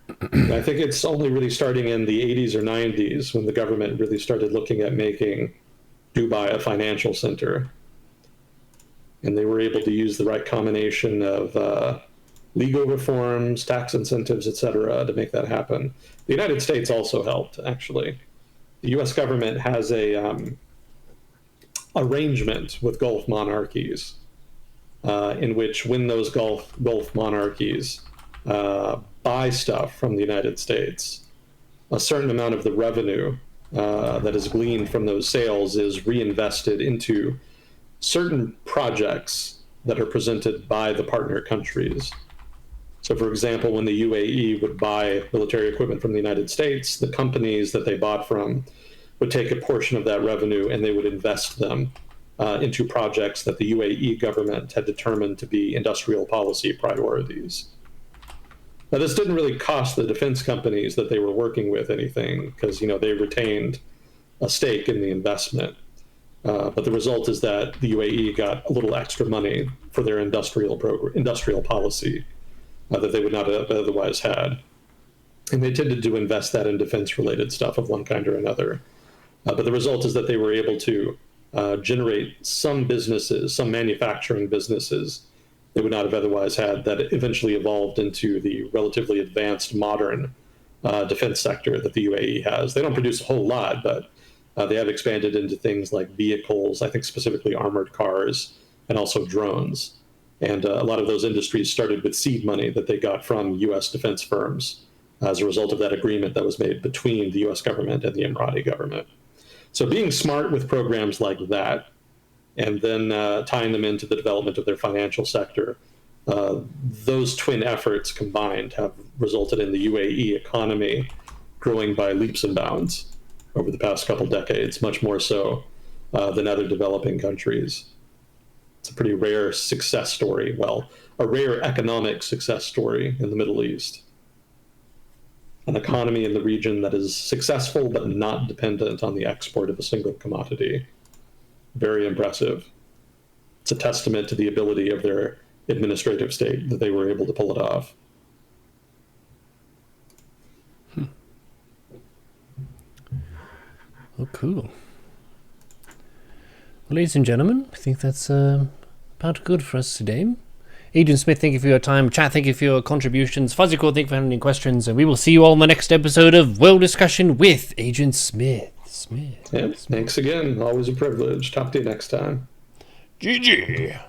I think it's only really starting in the 80s or 90s when the government really started looking at making Dubai a financial center. And they were able to use the right combination of legal reforms, tax incentives, etc., to make that happen. The United States also helped, actually. The U.S. government has a arrangement with Gulf monarchies, in which when those Gulf monarchies buy stuff from the United States, a certain amount of the revenue that is gleaned from those sales is reinvested into certain projects that are presented by the partner countries. So, for example, when the UAE would buy military equipment from the United States, the companies that they bought from would take a portion of that revenue and they would invest them into projects that the UAE government had determined to be industrial policy priorities. Now, this didn't really cost the defense companies that they were working with anything, because they retained a stake in the investment. But the result is that the UAE got a little extra money for their industrial policy that they would not have otherwise had. And they tended to invest that in defense-related stuff of one kind or another. But the result is that they were able to generate some businesses, some manufacturing businesses they would not have otherwise had, that eventually evolved into the relatively advanced modern defense sector that the UAE has. They don't produce a whole lot, but they have expanded into things like vehicles, I think specifically armored cars, and also drones. And a lot of those industries started with seed money that they got from U.S. defense firms as a result of that agreement that was made between the U.S. government and the Emirati government. So being smart with programs like that, and then tying them into the development of their financial sector, those twin efforts combined have resulted in the UAE economy growing by leaps and bounds over the past couple decades, much more so than other developing countries. It's a pretty rare success story. Well, a rare economic success story in the Middle East. An economy in the region that is successful but not dependent on the export of a single commodity. Very impressive. It's a testament to the ability of their administrative state that they were able to pull it off. Oh, cool. Well, ladies and gentlemen, I think that's about good for us today. Agent Smith, thank you for your time. Chat, thank you for your contributions. Fuzzy Core, thank you for handling questions. And we will see you all in the next episode of World Discussion with Agent Smith. Yep, thanks again. Always a privilege. Talk to you next time. GG.